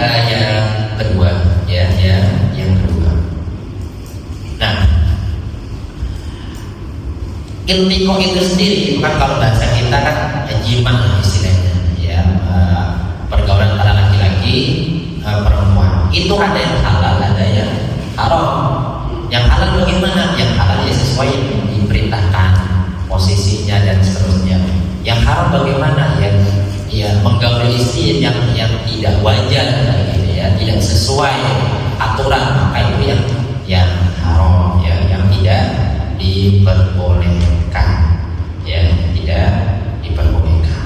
kedua, ya, yang kedua. Nah, iltiqah itu sendiri kan kalau bahasa kita kan jima istilahnya, ya, pergaulan antara laki-laki perempuan. Itu ada yang halal, ada yang haram. Yang halal bagaimana? Yang halal ya sesuai yang diperintahkan, posisinya dan seterusnya. Yang haram bagaimana? Ya menggauli istri yang tidak wajar, gitu ya, tidak sesuai aturan, maka itu yang haram, ya, yang tidak diperbolehkan, ya, tidak diperbolehkan.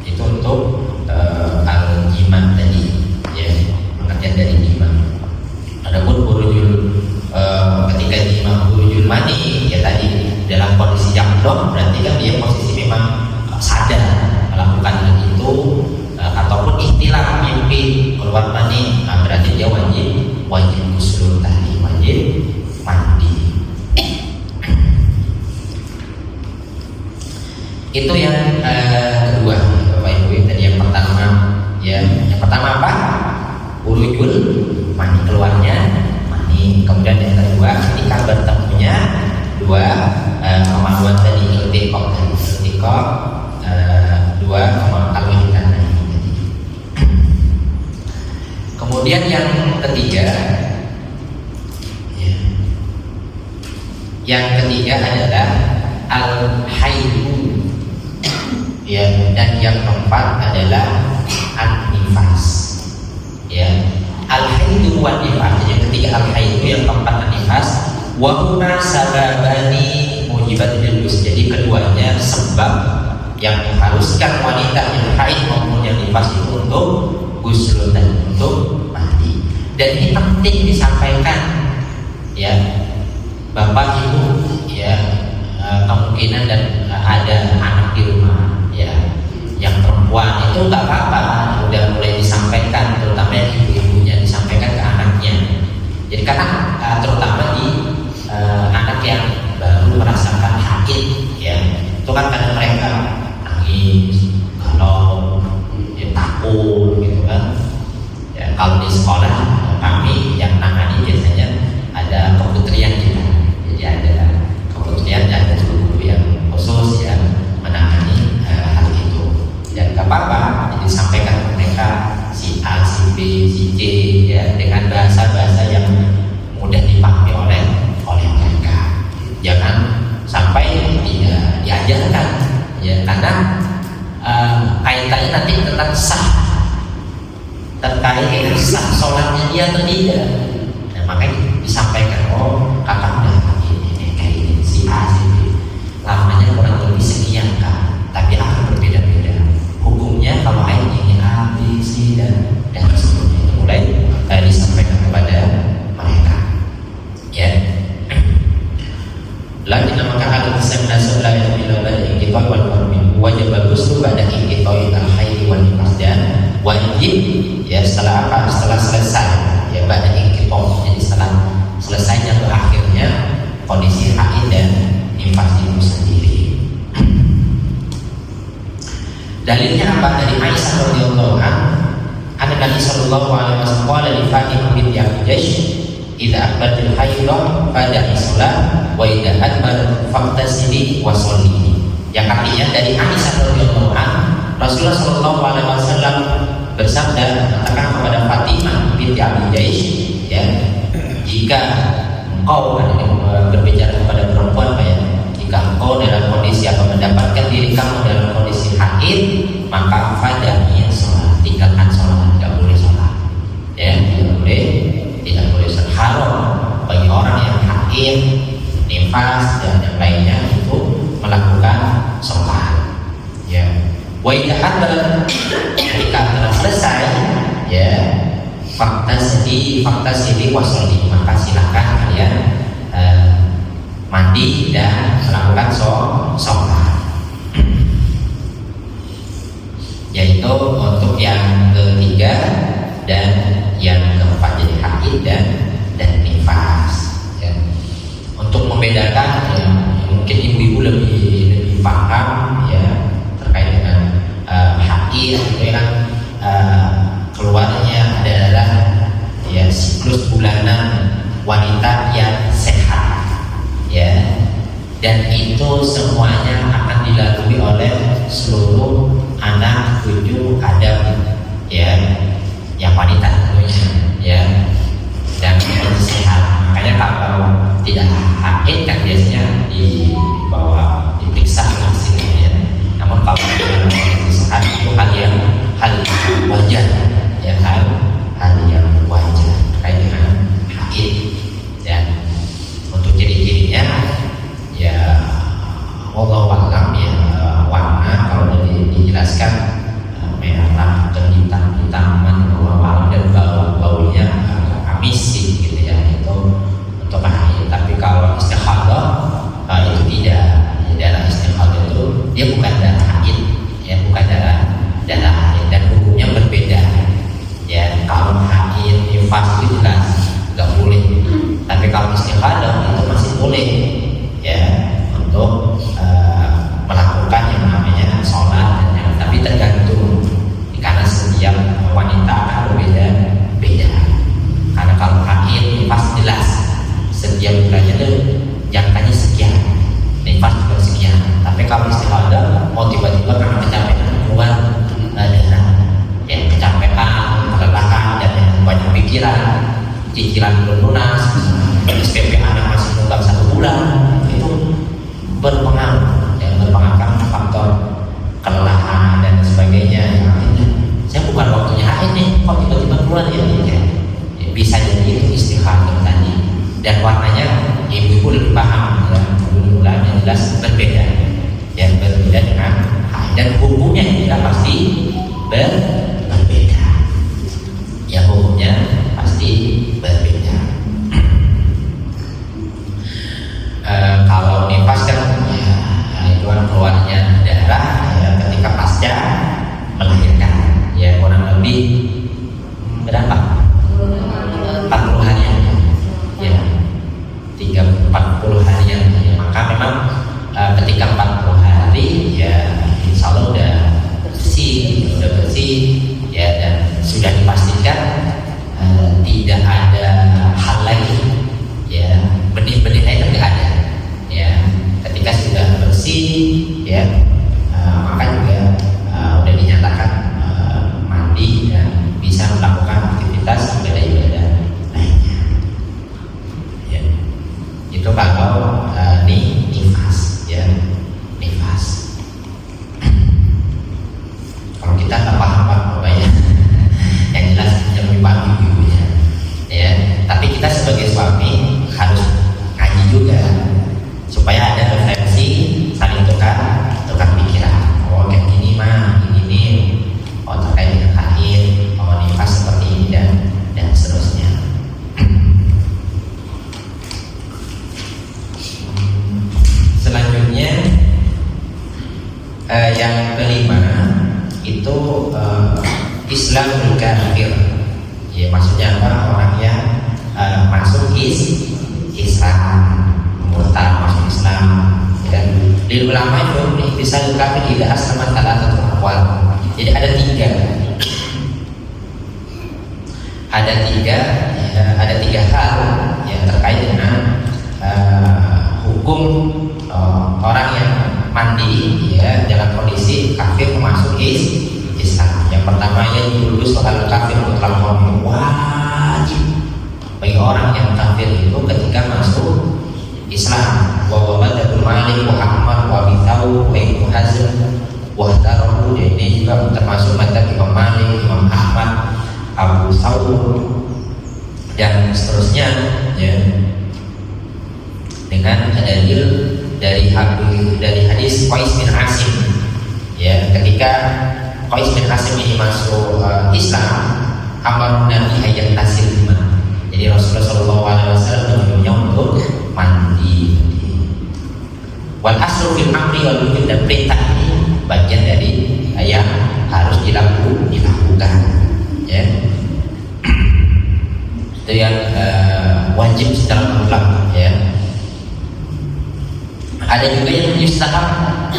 Itu untuk al-jima tadi, ya, pengertian dari jima. Adapun burujul ketika jima burujul mani, ya tadi dalam kondisi yakdom, berarti kan dia posisi memang sadar melakukan hal itu, ataupun ihtilam mimpi keluar mani, nah, berarti dia wajib ghusl tadi, wajib mandi. Itu yang kedua, Bapak Ibu. Tadi yang pertama, ya, yang pertama apa? Burujul mani, keluarnya mani. Kemudian yang kedua, ketika bertemunya dua kemaluan tadi, iltiqah, dua kemaluan tadi. Kemudian yang ketiga, ya, yang ketiga adalah al-haidu, ya, dan yang keempat adalah an-nifas, ya. Al-haidu wa nifas, yang ketiga al-haidu, yang keempat an-nifas. Wa huma sababani mujibatil ghusl. Jadi keduanya sebab yang mengharuskan wanita yang haid maupun yang nifas itu untuk ghusl dan untuk mandi. Dan ini penting disampaikan, ya, Bapak Ibu, ya, kemungkinan dan ada anak di rumah, ya, yang perempuan itu nggak apa-apa, udah mulai disampaikan, terutama yang ibu-ibunya disampaikan ke anaknya. Jadi karena terutama di anak yang baru merasakan haid, ya, itu kan kadang mereka nangis, galau, ya, takut, gitu kan. Ya, kalau di sekolah kami yang nangani biasanya ada keputrian juga, jadi ada keputrian dan ada guru yang khusus yang menangani hal itu. Dan gak apa-apa, jadi sampaikan ke mereka si A, si B, si C, ya, dengan bahasa-bahasa yang Lakin maka al-Islam nasolah yang bila ingkitoi wal warmin wajib al-ghusl pada ingkitoi al-haid wal nifas, dan wajib ya setelah apa? Setelah selesai ya pada ingkitoi, jadi setelah selesainya berakhirnya kondisi haid dan nifas itu sendiri. Dalilnya apa? Dari Aisyah radhiyallahu anha, Nabi sallallahu alaihi wasallam qala li Fatimah binti Abi Jaish, "Idza aqbatil haidha fada'i shalah wa idza adbar faqtasili wa sholli." Yang artinya dari Aisyah radhiyallahu anha, Rasulullah sallallahu alaihi wasallam bersabda, mengatakan kepada Fatimah binti Abi Jaish, ya, jika engkau berbicara kepada perempuan, ya, jika engkau dalam kondisi apa mendapatkan diri kamu dalam kondisi haid, maka fada'i shalah, tinggalkan sholat, tidak boleh sholat, ya, tidak boleh sholat. Haram bagi orang yang haid, nifas dan yang lainnya itu melakukan sholat, ya. Wa idza hadar, ketika telah selesai, ya, fakta sidi wa sholli, maka silakan kalian mandi dan melakukan sholat. Yaitu untuk yang ketiga dan yang keempat, jadi haid dan nifas, ya. Untuk membedakan, ya, mungkin ibu-ibu lebih paham ya terkait dengan haid, itu kan keluarnya adalah ya siklus bulanan wanita yang sehat, ya, dan itu semuanya akan dilalui oleh seluruh anak cucu Adam, ya, yang wanita tentunya, ya, dan yang sehat. Makanya kalau tidak haid kan biasanya dibawa diperiksa langsung, ya. Namun kalau dalam kondisi sehat itu hal yang wajar, ya, hal yang wajar terkait dengan haid. Dan untuk ciri-cirinya, ya, wallahu a'lam, ya, warna kalau dijelaskan merah atau hitam-hitaman, wallahu a'lam, dan baunya amis sih, gitu ya, itu untuk haid. Tapi kalau istikhadah itu tidak, ya, darah istikhadah itu dia bukan darah haid, ya, bukan darah haid, dan hukumnya berbeda, ya. Kalau haid nifas itu jelas nggak boleh, tapi kalau istikhadah itu masih boleh, ya, untuk melakukan yang namanya sholat, ya. Tapi tergantung, karena setiap wanita akan berbeda-beda. Karena kalau haid nifas jelas setiap bulannya itu jangkanya sekian, nifas juga sekian. Tapi kalau istikhadah, mau tiba-tiba karena kecapean keluar darah, ya, kecapean, kelelahan, dan banyak pikiran, cicilan belum lunas, SPP anak masih nunggak 1 bulan, itu berpengaruh, ya, berpengaruh faktor kelelahan dan sebagainya, ya. Saya bukan waktunya haid nih, kok tiba-tiba keluar, ya, ya. Bisa jadi itu istikhadah tadi, dan warnanya ibu-ibu lebih paham, ya, bulan yang jelas berbeda, ya, berbeda dengan haid, dan hukumnya juga pasti berbeda, ya, hukumnya pasti berbeda. Kalau nifas kan, ya, itu kan keluarnya darah, ya, ketika pasca melahirkan, ya, kurang lebih berapa? 40 harian, ya, 40 harian, ya. Maka memang ketika 40 hari, ya, insya Allah udah bersih, ya, dan sudah dipastikan tidak ada hal lagi, ya, benih-benih lain tidak ada, ya. Ketika sudah bersih, ya, maka juga udah dinyatakan mandi dan bisa melakukan aktivitas ibadah-ibadah lainnya, ya. Itu kalau nifas, ya, nifas. Kalau kita tak paham apa ya, yang jelas yang lebih paham ibu-ibunya, ya. Tapi kita sebagai suami harus ngaji juga supaya ada referensi, saling tukar pikiran. Oh, kayak gini mah, ini, oh, terkait dengan haid, oh, nifas seperti ini, dan seterusnya. yang kelima itu Islamul kafir. Ya maksudnya apa? Orang yang masuk Islam, murtad masuk Islam. Dan di ulama itu Islamul kafir tidak asal salah satu awal. Jadi ada tiga hal yang terkait dengan hukum orang yang mandi ya dalam kondisi kafir masuk Islam. Yang pertama ya dulu soal kafir mutlak wajib bagi orang yang kafir itu ketika masuk Islam. Wa wabadatul malik wa ahmad wa bitau wa ibnu hazm wa tarahu. Ini juga termasuk madzhab Imam Malik, Imam Ahmad, Abu Thawr dan seterusnya ya, dengan dalil dari hadis Qais bin Asim ya, ketika Qais bin Asim ini masuk Islam, amar Nabi ayat tasil lima. Jadi Rasulullah SAW menyuruhnya untuk mandi. Wal aslu fil amri wal wujud, dan perintah ini bagian dari yang harus dilakukan ya. Itu yang wajib secara mutlak ya. Ada juga yang yustahab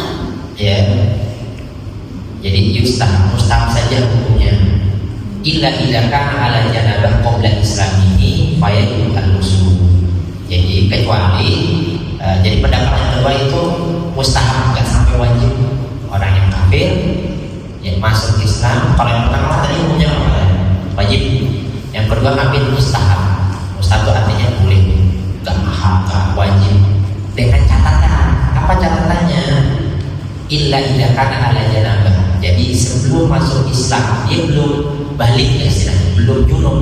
ya. Jadi mustahab saja hukumnya. Illa kana ala janabah qabla islamihi fa yajibu al-wusul. Jadi kecuali jadi pendapat yang kedua itu mustahab, enggak sampai wajib. Orang yang kafir yang masuk Islam, kalau yang pertama tadi hukumnya apa? Wajib. Yang kedua kafir mustahab. Mustahab itu artinya boleh, enggak wajib. Dengan catatan, apa catatannya? Illa kana ala janabah. Jadi sebelum masuk Islam dia belum balik ya istilahnya, belum junub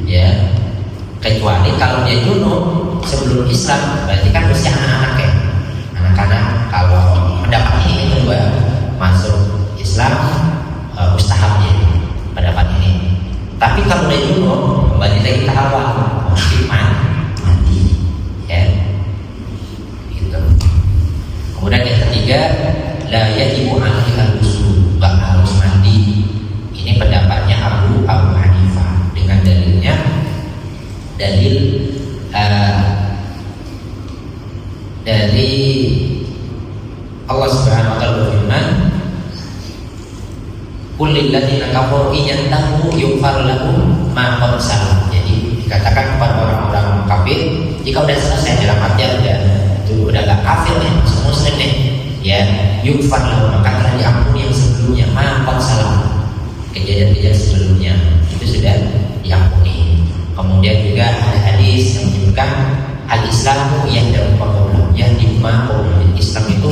ya. Kecuali kalau dia junub sebelum Islam, berarti kan mesti anak-anak. Kalau pendapat ini kedua masuk Islam mustahabnya pendapat ini. Tapi kalau dia junub kembali lagi ke awal, mesti mandi ya. Gitu. Kemudian yang ketiga, la yajibu alaihi al-wusul, enggak harus mandi. Ini pendapatnya Abu Hanifah dengan dalilnya dari Allah Subhanahu wa taala berfirman, qul lil ladzina kafaru yantahu yughfar lahum ma qad salaf. Jadi dikatakan kepada orang-orang kafir, jika sudah selesai dalam artian udah enggak kafir nih, masuk muslim nih ya, yughfar lahum, maka telah diampuni yang sebelumnya, ma qad salaf, kejadian-kejadian sebelumnya itu sudah diampuni. Kemudian juga ada hadis yang menyebutkan al-Islamu yahdamu qawlan yahdima qawlan. Islam itu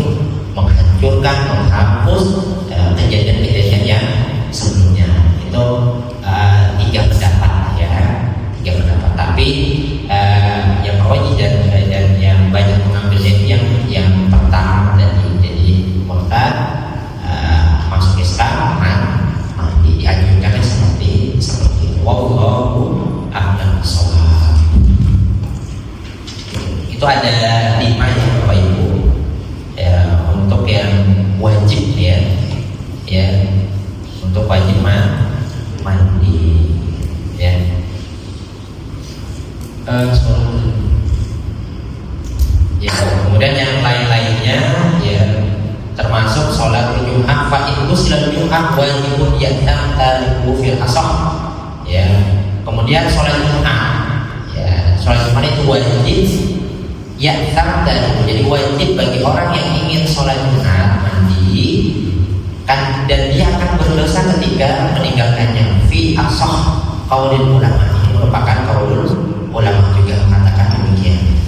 menghancurkan, menghapus kejadian-kejadian yang sebelumnya. Itu tiga pendapat ya, tiga pendapat. Tapi yang wajib dan yang banyak mengambil yang pertama tadi, jadi murtad masuk Islam mandi, dianjurkan seperti itu. Wallahu a'lam bishawab. Itu ada 5 ya Bapak Ibu ya, untuk yang wajib ya untuk wajib mandi ya. Ya, kemudian yang lain-lainnya ya, termasuk sholat Jumat. Fa in ghusla Jumat wajibun yatam tariku fil asah ya. Kemudian sholat Jumat ya, sholat Jumat itu wajib yatam tariku. Jadi wajib bagi orang yang ingin sholat Jumat mandi kan, dan dia akan berdosa ketika meninggalkannya. Fi asah qaulul ulama, ini merupakan qaulul ulama juga mengatakan demikian.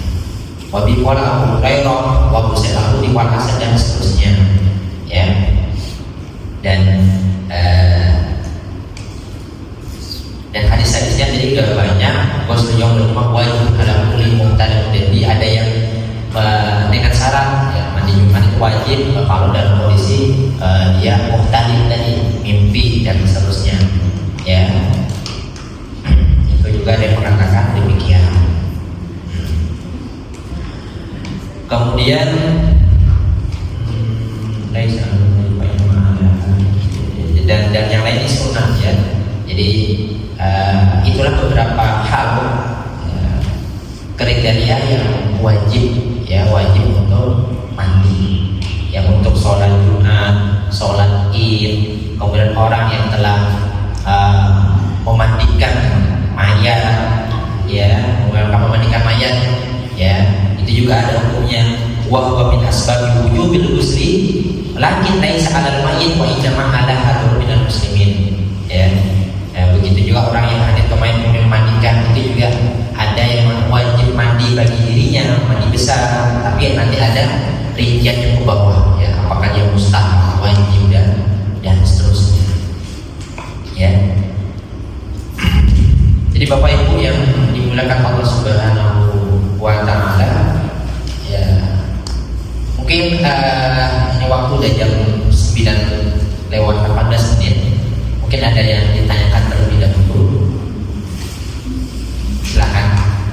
Wa bi qala Abu Hurairah wa Busairu di wal Hasan dan seterusnya ya. Dan hadis-hadisnya jadi gak banyak. Ghusl yaumul Jumat wajib ala kulli muhtalim. Jadi ada yang dengan syarat ya, mandi Jumat itu wajib kalau dalam kondisi dia muhtalim tadi, mimpi dan seterusnya ya. Itu juga ada yang mengatakan demikian. Kemudian laisa dan yang lainnya sunnah ya. Jadi itulah beberapa hal kriteria yang wajib untuk mandi, yang untuk sholat Jumat, sholat Id, kemudian orang yang telah memandikan mayat, ya, memandikan mayat, ya, itu juga ada hukumnya. Wa huwa min asbabi wujubil ghusli, lakin laisa 'alal mayyit wa inma 'ala hadur minal muslimin. Ya. Begitu juga orang yang hadir ke mayat kemudian memandikan, itu juga ada yang wajib mandi bagi dirinya, mandi besar, tapi nanti ada rinciannya ke bawah, ya, apakah dia mustahab, wajib dan seterusnya. Ya. Jadi Bapak Ibu yang dimuliakan Allah Subhanahu wa taala, ya. Mungkin ini waktu udah jam 9:18. Mungkin ada yang ditanyakan terlebih dahulu. Silakan.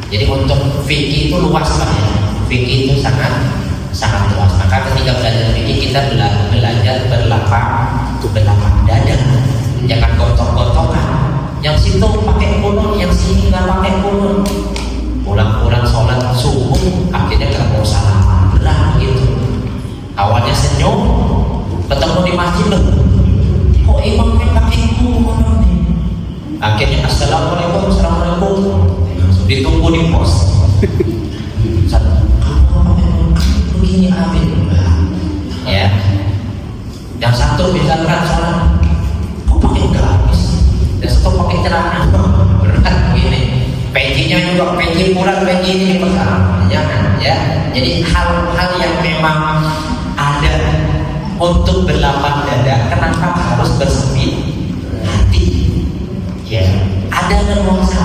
Jadi untuk fikih itu luas Pak ya. Fikih itu sangat luas. Maka ketika belajar fikih kita belajar berlapang dada. Jangan gontok-gontokan. Yang situ pakai kunut, yang sini nggak pakai kunut. Pulang-pulang sholat subuh, akhirnya nggak mau salaman, berat gitu. Awalnya senyum, ketemu di masjid loh. Kok imamnya pakai kunut nih? Akhirnya assalamualaikum, ditunggu di pos. Begini amin, ya. Yang satu misalkan sholat, kok pakai gamis? Yang satu pakai celana, berat begini. Pecinya juga peci murah, peci ini bersama, jangan ya. Jadi hal-hal yang memang ada untuk berlapang dada, kenapa harus bersempit hati? Ya, ada leluasa,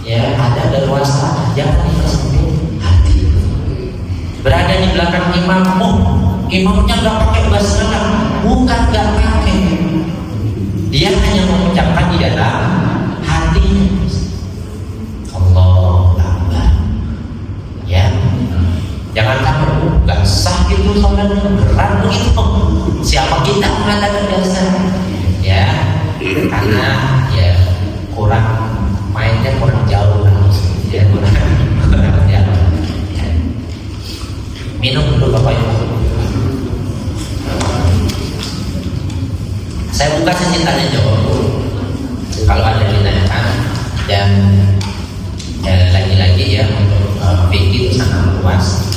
ya, ada leluasa, jangan bersempit hati. Berada di belakang imam, imamnya nggak pakai basmalah, bukan nggak pakai, dia hanya mengucapkan di dalam hatinya. Allah Akbar, ya. Jangan takut, gak sah itu sholatnya, berat begitu. Siapa kita mengatakan dasar? Ya, karena ya kurang mainnya kurang jauh lah, ya kurang jauh. Ya. Minum dulu Bapak Ibu. Saya buka saja tanya jawab dulu. Kalau ada yang ditanyakan, dan lagi-lagi ya untuk fikih itu sangat luas.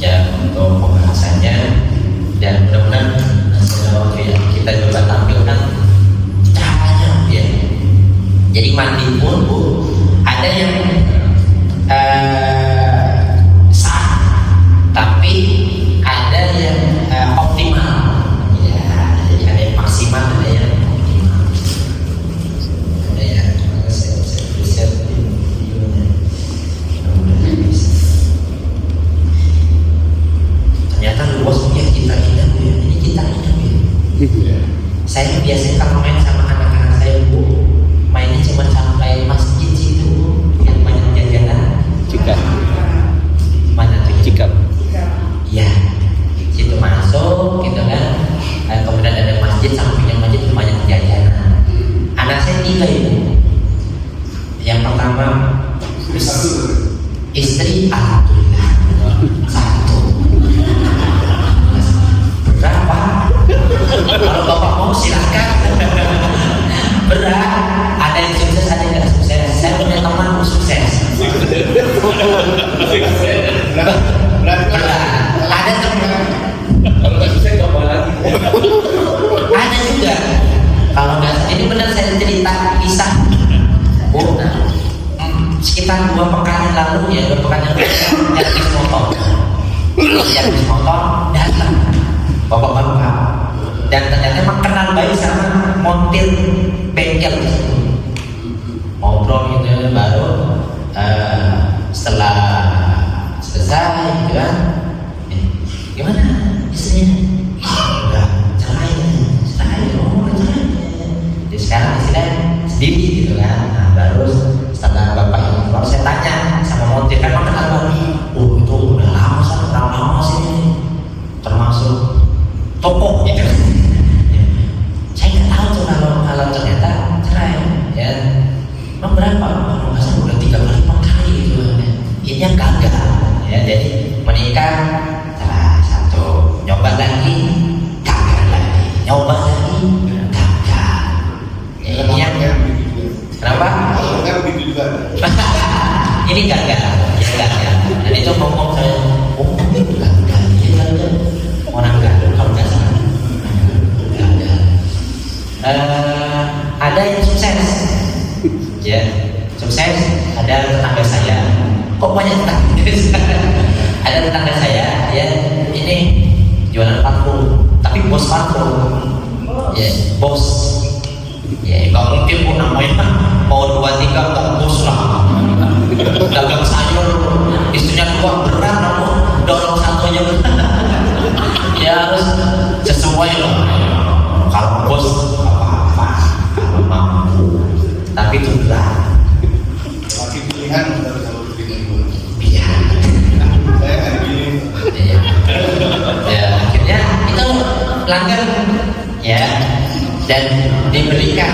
Ya, untuk pembahasannya, dan mudah-mudahan yang kita coba tampilkan caranya ya. Jadi mandi pun Bu, ada yang sah, tapi ada yang optimal. Ya, jadi ada yang maksimal, ada yang optimal. Ada yang saya videonya. Ternyata luas ya kita indah ya. Ini kita indah ya. Saya biasanya kalau main sama anak-anak saya Bu, mainnya cuma sampai masjid situ yang banyak jajanan. Cikap. Mana tuh? Cikap. Iya. Situ masuk gitu kan. Kemudian ada masjid, sampingnya masjid itu banyak jajanan. Anak saya 3 Ibu. Yang pertama istri, alhamdulillah 1. Berapa? Kalau Bapak mau silakan. Berat. Ada yang sukses, ada yang tidak sukses. Saya punya teman sukses. Berat. Ada teman. Kalau nggak sukses coba lagi. Ada juga. Kalau nggak, ini benar saya cerita kisah. Oh, sekitar 2 pekan yang lalu ya, 2 pekan yang lalu yang bis motor datang bapak-bapak, dan ternyata emang kenal baik sama montir bengkel tersebut. Ngobrol gitu baru setelah selesai gitu kan, gimana istrinya? Udah cerai. Jadi sekarang istrinya sendiri gitu kan. Nah baru setelah bapak ini baru saya tanya sama montir, kan kenal banget. Oh itu udah lama sih, termasuk tokoh gitu. itu ngomong saya, oh enggak, iya orang enggak, kalau nggak salah, enggak ada. Ada yang sukses, ya sukses. Ada tetangga saya, kok banyak tetangga saya? Ada tetangga saya, ya ini jualan parfum, tapi bos parfum, ya bos. Ya kalau mungkin pun namanya mau 2-3 nggak bos lah. Dagang sayur, istrinya keluar berat, namun dorong satu aja berat. Ya harus sesuai loh. Kalau bos apa-apa, kalau mampu, tapi itu berat. Lagi pilihan harus selalu pilihan. Iya. Saya nggak pilih. Ya, ya akhirnya itu langgar, ya, dan diberikan,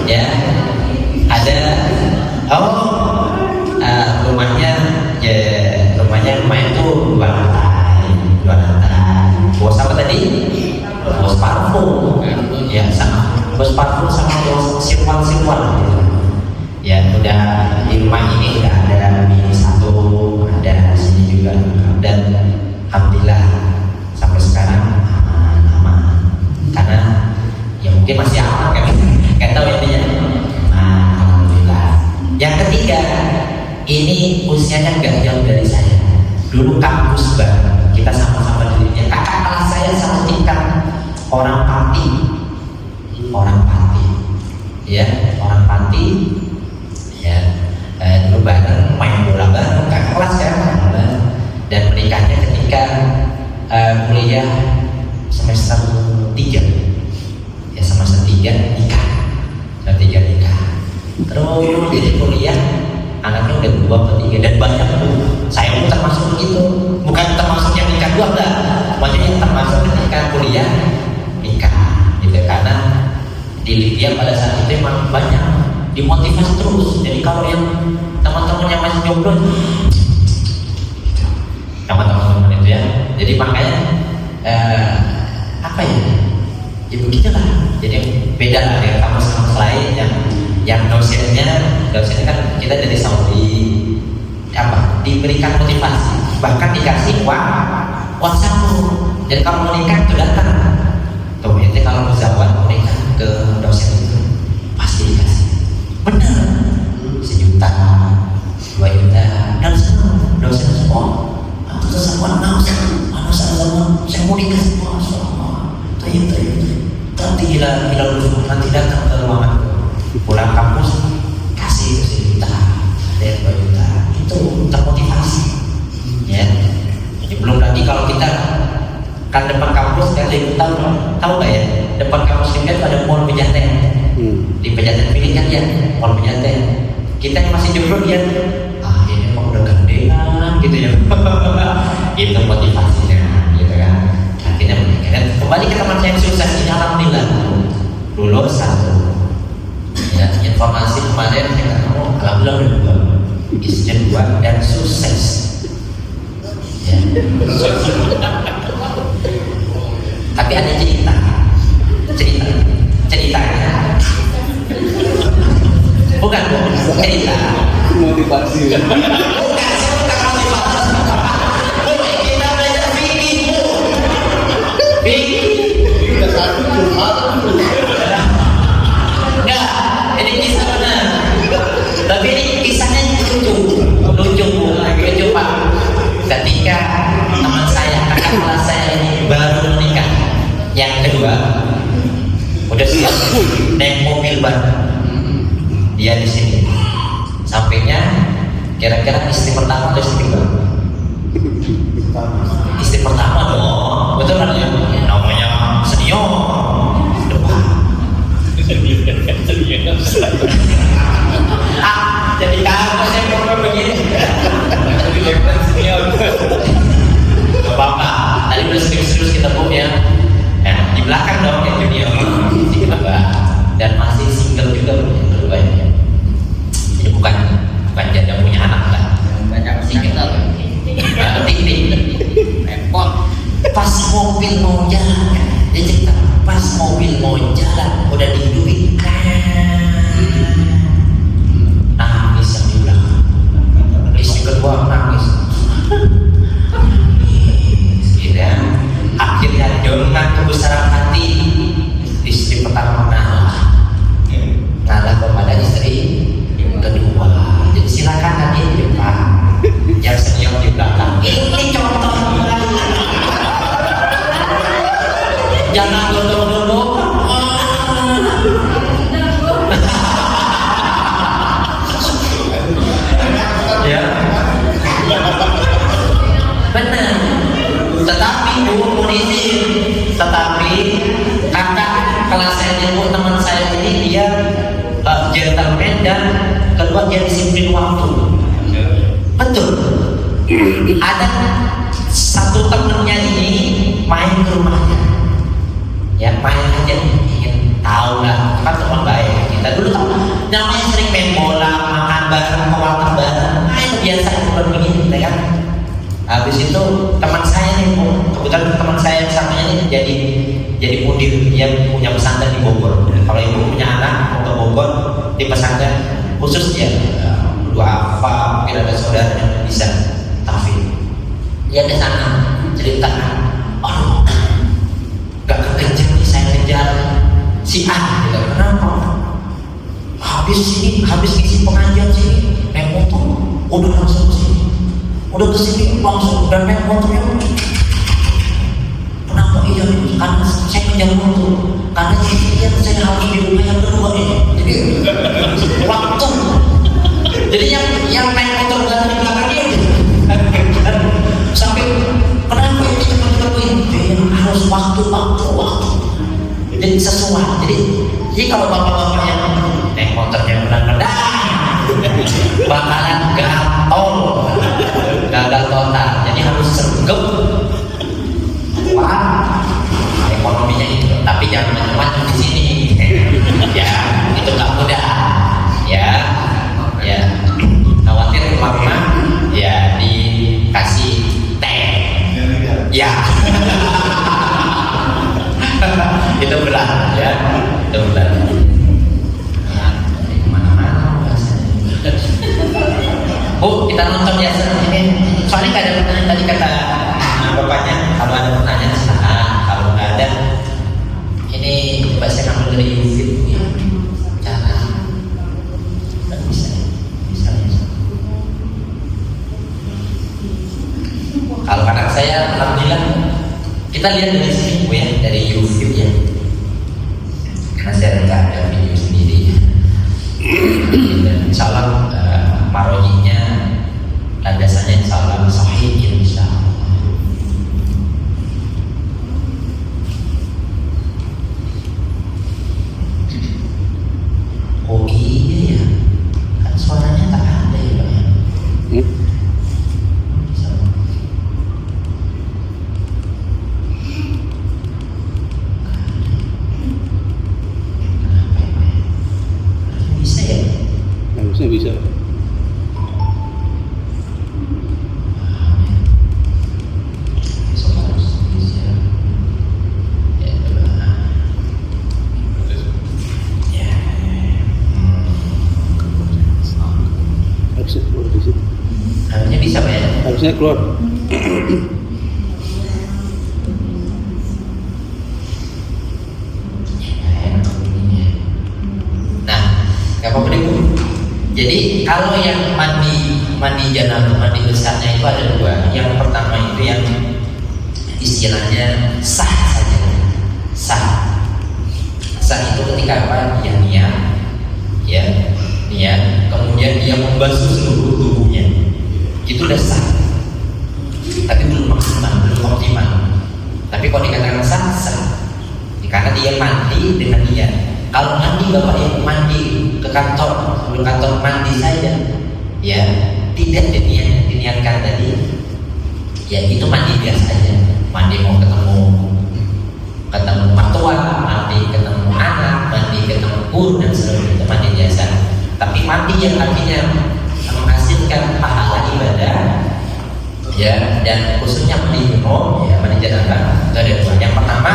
ya, ada rumahnya, ya rumahnya lumayan tuh 2 lantai. Bos apa tadi? Bos parfum, ya sama bos parfum sama bos silwan gitu. Ya udah di rumah ini udah ada mini 1, ada sini juga, dan alhamdulillah sampai sekarang aman. Karena ya mungkin masih aman kan, nggak tahu intinya. Alhamdulillah. Yang ketiga, ini usianya nggak jauh dari saya. Dulu kampus bareng, kita sama-sama dirinya. Kakak kelas saya sama tingkat, orang Pati, ya orang Pati. Ya, dulu bareng main bola bareng, kakak kelas kan, dan menikahnya ketika kuliah semester 3, ya semester 3 nikah, terus jadi kuliah anaknya udah 2 atau 3 dan banyak tuh. Saya pun termasuk begitu, bukan termasuk yang nikah 2 enggak, maksudnya termasuk ketika kuliah nikah gitu, karena di Libya pada saat itu emang banyak dimotivasi terus. Jadi kalau yang teman-teman yang masih jomblo, sama teman-teman itu ya, jadi makanya apa ya, ya begitulah. Jadi beda lah dengan kampus-kampus lain yang dosennya kan kita dari Saudi, apa diberikan motivasi, bahkan dikasih WhatsApp. Jadi kalau mau nikah itu datang tuh, itu kalau muzawat mau nikah ke dosen itu pasti dikasih. Benar, 1 juta, 2 juta, dan semua dosen semua. Aku sama saya mau nikah semua. Nanti gila dulu, nanti datang ke ruangan, pulang kampus kasih 1 juta, ada 2 juta, itu termotivasi. Ya, jadi belum lagi kalau kita kan depan kampus kan, tahu nggak ya, depan kampus kita ada mall Pejaten. Di Pejaten pilih kan ya, mall Pejaten. Kita yang masih jomblo ya, ini mau udah gandengan gitu ya. Itu motivasinya gitu kan, akhirnya menikah. Dan kembali ke teman saya yang sukses ini, alhamdulillah lulus 1. Ya, informasi kemarin saya ketemu, alhamdulillah udah 2, istrinya 2 dan sukses. Ya. Tapi ada ceritanya bukan cerita Motivasi. bukan motivasi. Kita belajar fikih. Udah 1 curhat. Enggak, ini kisah benar. Tapi ini kisahnya lucu Pak. Ketika teman saya, kakak kelas saya ini baru menikah, yang kedua udah siap naik mobil baru, dia di sini, sampingnya kira-kira istri pertama atau istri kedua? Istri pertama dong, betul kan ya? Namanya senior depan. Jadi kamu saya ngomong begini. Bapak, tadi udah serius-serius kita ya. Nah, di belakang dong yang junior, si kedua, dan masih single juga yang kedua ya. Jadi bukan janda punya anak lah, banyak single. Tik repot. Pas mobil mau jalan, dia cerita, pas mobil mau jalan udah diduitkan. Nangis yang di belakang. Istri kedua nangis. benar. Tetapi Bu izin, tetapi kakak kelas saya Bu, teman saya ini dia gentleman dan kedua dia disiplin waktu. Betul. Ada satu temennya ini main ke rumahnya, ya main aja ingin tahu lah, kan teman baik kita dulu tahu namanya sering main bola, makan bareng, ke warteg bareng, main biasa bukan begini, ya kan? Habis itu teman saya nih, kebetulan teman saya yang satunya ini jadi mudir, dia punya pesantren di Bogor. Kalau ibu punya anak mau ke Bogor di pesantren khusus dia dua apa, mungkin ada saudara yang bisa tahfidz. Dia ke sana ceritakan, oh gak kekejar nih saya kejar si A, gitu. Kenapa? Habis isi pengajian sini naik motor, udah langsung kesini, udah kesini langsung dan naik motornya. Kenapa? Iya, karena saya kejar motor, karena dia saya harus di rumah yang kedua ini. Jadi waktu, jadi yang naik motor berada di belakang dia gitu. Sampai kenapa ini cepat-cepat ini? Harus waktu. Jadi sesuai. Jadi kalau bapak-bapak yang naik motornya benar-benar bakalan gagal total. Jadi harus sergap. Wah, ekonominya itu. Tapi jangan macam-macam di sini. Ya, itu nggak mudah. Ya. Khawatir mama ya dikasih teh. Ya. Itu berat ya. Itu berat. Dari kemana-mana Bu, kita nonton ya ini. Soalnya nggak ada pertanyaan tadi kata bapaknya. Kalau ada pertanyaan silakan. Kalau nggak ada, ini coba saya ngambil dari YouTube ya. Cara bisa. Kalau anak saya, alhamdulillah kita lihat dari sini Bu ya, dari YouTube ya. Karena saya nggak ada video sendiri ya. Dan insya Allah marojinya landasannya insya Allah sahih insya Allah. Oh iya ya, kan suaranya tak ada ya Pak ya. Bisa. Harusnya bisa Pak ya? Harusnya keluar. Nah, gak apa-apa deh Bu. Jadi kalau yang mandi janabah, mandi besarnya itu ada dua. Yang pertama itu yang istilahnya sah saja. Sah itu ketika apa? Dia niat, kemudian dia membasuh seluruh tubuhnya. Itu udah sah. Tapi belum maksimal, belum optimal. Tapi kalau dikatakan sah. Karena dia mandi dengan niat. Kalau mandi bapak yang mandi ke kantor, sebelum kantor mandi saja, ya tidak diniatkan tadi, ya itu mandi biasa aja. Mandi mau ketemu mertua, mandi ketemu anak, mandi ketemu guru dan sebagainya, itu mandi biasa. Tapi mandi yang artinya menghasilkan pahala ibadah, ya dan khususnya mandi junub, ya mandi janabah itu ada dua. Yang pertama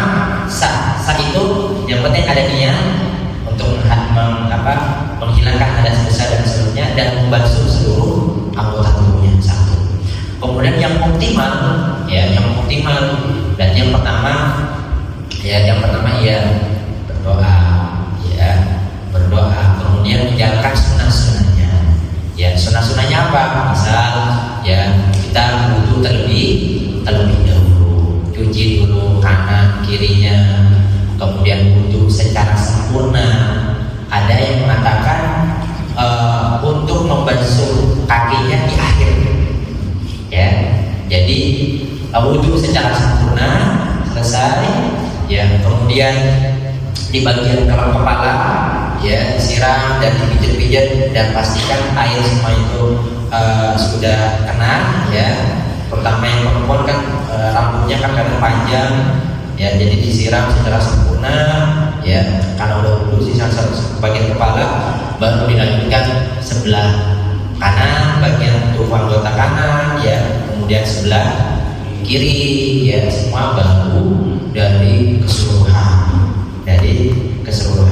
sah itu yang penting ada niat untuk menghilangkan hadas besar dan seterusnya dan membasuh seluruh anggota tubuhnya satu. Kemudian yang optimal dan yang pertama berdoa kemudian menjalankan sunnah-sunnahnya. Ya sunnah-sunnahnya apa? Misal ya kita wudu terlebih dahulu, cuci dulu kanan kirinya, kemudian wudu secara sempurna. Ada yang mengatakan untuk membasuh kakinya di akhir, ya Jadi wudhu secara sempurna selesai, ya kemudian di bagian kepala ya disiram dan dipijat-pijat dan pastikan air semua itu sudah kena ya. Terutama yang perempuan kan rambutnya kan kadang panjang ya, jadi disiram secara sempurna ya. Kalau udah wudhu sisa bagian kepala baru dilanjutkan sebelah kanan, bagian tubuh anggota kanan ya, kemudian sebelah kiri ya, semua baru dari keseluruhan,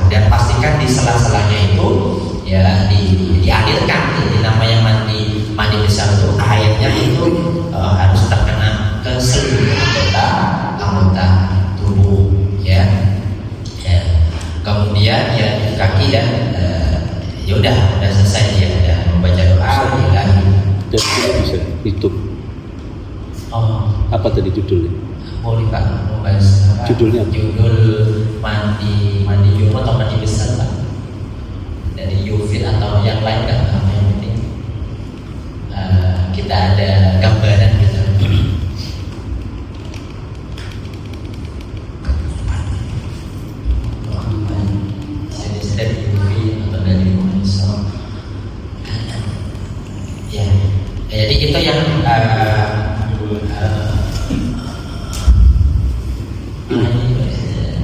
dan pastikan di sela-selanya itu ya dialirkan. Jadi namanya mandi besar itu airnya itu harus terkena ke seluruh anggota tubuh ya. Kemudian ya di kaki dan ya udah selesai ya, membaca doa ya. Dan tidak bisa itu. Oh, Apa tadi judulnya? boleh Pak membahas Judulnya apa? judul mandi jumlah atau mandi besar Pak, dari Yufid atau yang lain kan, yang penting kita ada gambaran gitu. Dari Yufid atau dari Muhammad ya. Jadi itu yang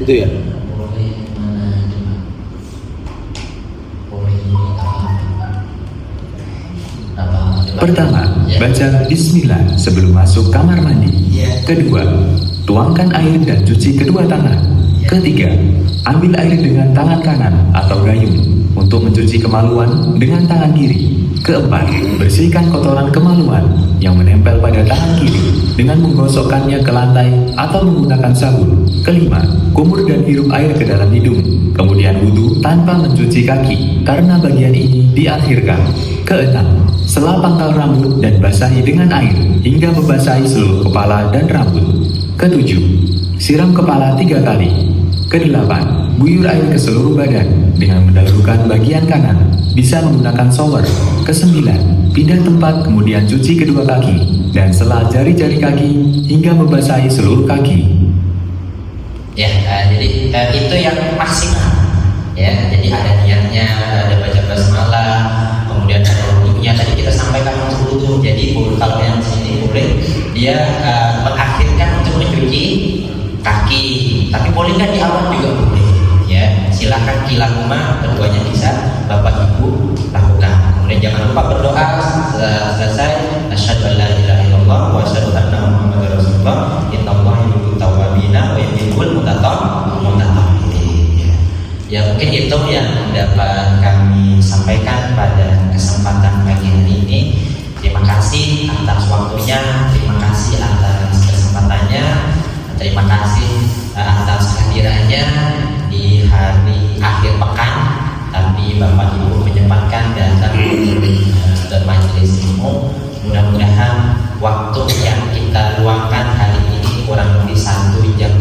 Itu ya. Pertama, baca bismillah sebelum masuk kamar mandi. Kedua, tuangkan air dan cuci kedua tangan. Ketiga, ambil air dengan tangan kanan atau gayung untuk mencuci kemaluan dengan tangan kiri. Keempat, bersihkan kotoran kemaluan yang menempel pada tangan kiri dengan menggosokkannya ke lantai atau menggunakan sabun. Kelima, kumur dan hirup air ke dalam hidung. Kemudian wudhu tanpa mencuci kaki karena bagian ini diakhirkan. Keenam, sela pangkal rambut dan basahi dengan air hingga membasahi seluruh kepala dan rambut. Ketujuh, siram kepala 3 kali. Kedelapan, guyur air ke seluruh badan dengan mendahulukan bagian kanan, bisa menggunakan shower. Kesembilan, pindah tempat kemudian cuci kedua kaki dan sela jari-jari kaki hingga membasahi seluruh kaki. Ya, jadi itu yang maksimal. Ya, jadi ada niatnya, ada baca basmalah, kemudian ada wudhunya. Tadi kita sampaikan untuk wudhu. Jadi kalau yang sini boleh dia mengakhirkan untuk mencuci kaki, tapi boleh nggak di awal juga boleh. Ya, silakan kilahuma, keduanya bisa bapak ibu lakukan. Kemudian jangan lupa berdoa selesai. Asyhadu an la ilaha illallah wa asyhadu anna muhammadar rasulullah. Innallaha yuhibbut tawwabina wa yuhibbul mutatahhirin. Ya, mungkin itu yang dapat kami sampaikan pada kesempatan pagi hari ini. Terima kasih atas waktunya, terima kasih atas kesempatannya, terima kasih atas kehadirannya di hari akhir pekan, tapi Bapak Ibu menyempatkan datang ke majelis ilmu. Mudah-mudahan waktu yang kita luangkan hari ini kurang lebih 1,5 jam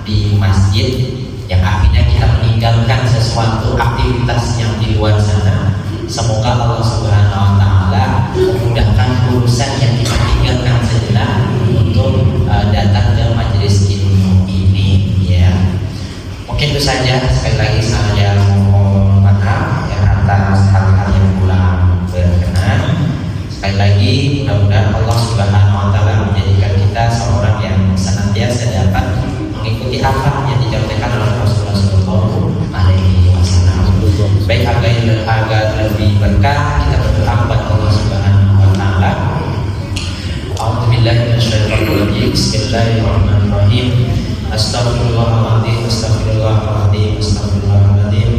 di masjid, yang akhirnya kita meninggalkan sesuatu aktivitas yang di luar sana. Semoga Allah Subhanahu wa Ta'ala memudahkan urusan yang kita tinggalkan sejenak untuk datang ke majelis ilmu ini ya. Mungkin itu saja. Sekali lagi saya mohon maaf ya atas hal-hal yang kurang berkenan. Sekali lagi mudah-mudahan Allah Subhanahu wa Ta'ala menjadikan kita seorang yang senantiasa dapat mengikuti apa yang dicontohkan oleh Rasulullah Sallallahu Alaihi Wasallam. Baik, agar lebih berkah kita berdoa kepada Allah Subhanahu wa Ta'ala. A'udzubillahi minasyaitonir rajim. Bismillahirrahmanirrahim. Astaghfirullahaladzim, astaghfirullahaladzim, astaghfirullahaladzim.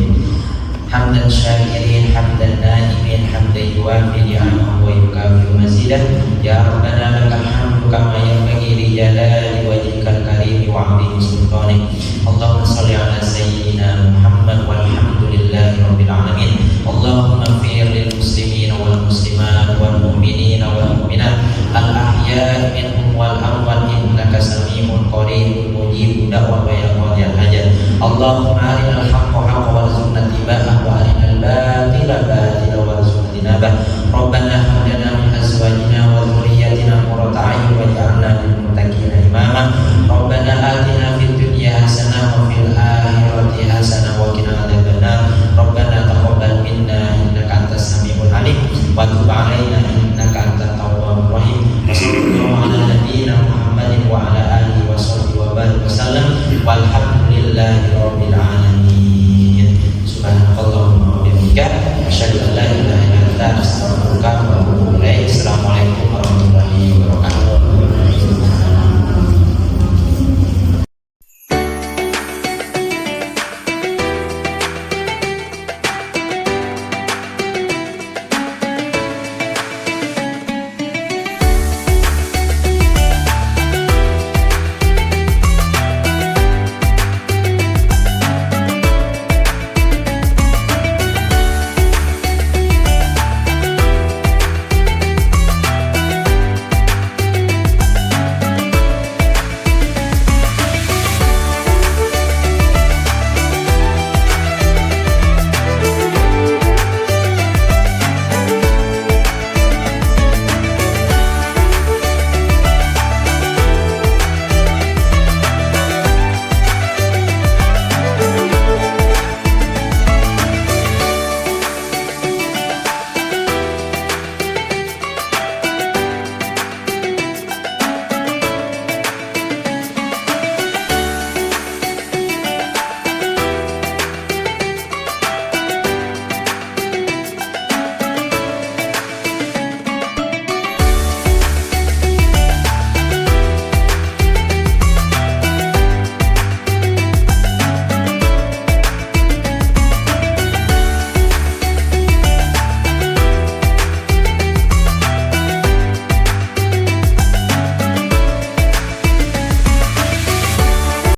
Hamdan syakirin, hamdan naimin, hamdan yuwafi ni'amahu wa yukafi'u mazidah. Ya Rabbana lakal hamdu kama yanbaghi li jalali wajhikal karim wa 'azimi sultanik. Allahumma shalli ala sayyidina Muhammad walhamdulillahi rabbil alamin. Allahumma ighfir lil muslimin wal muslimat wal mu'minin wal mu'minat al ahya'i minhum wal amwat innaka samii'un qaribun mujibud da'wat wa ya qadiyal hajat. Allahumma arinal haqqa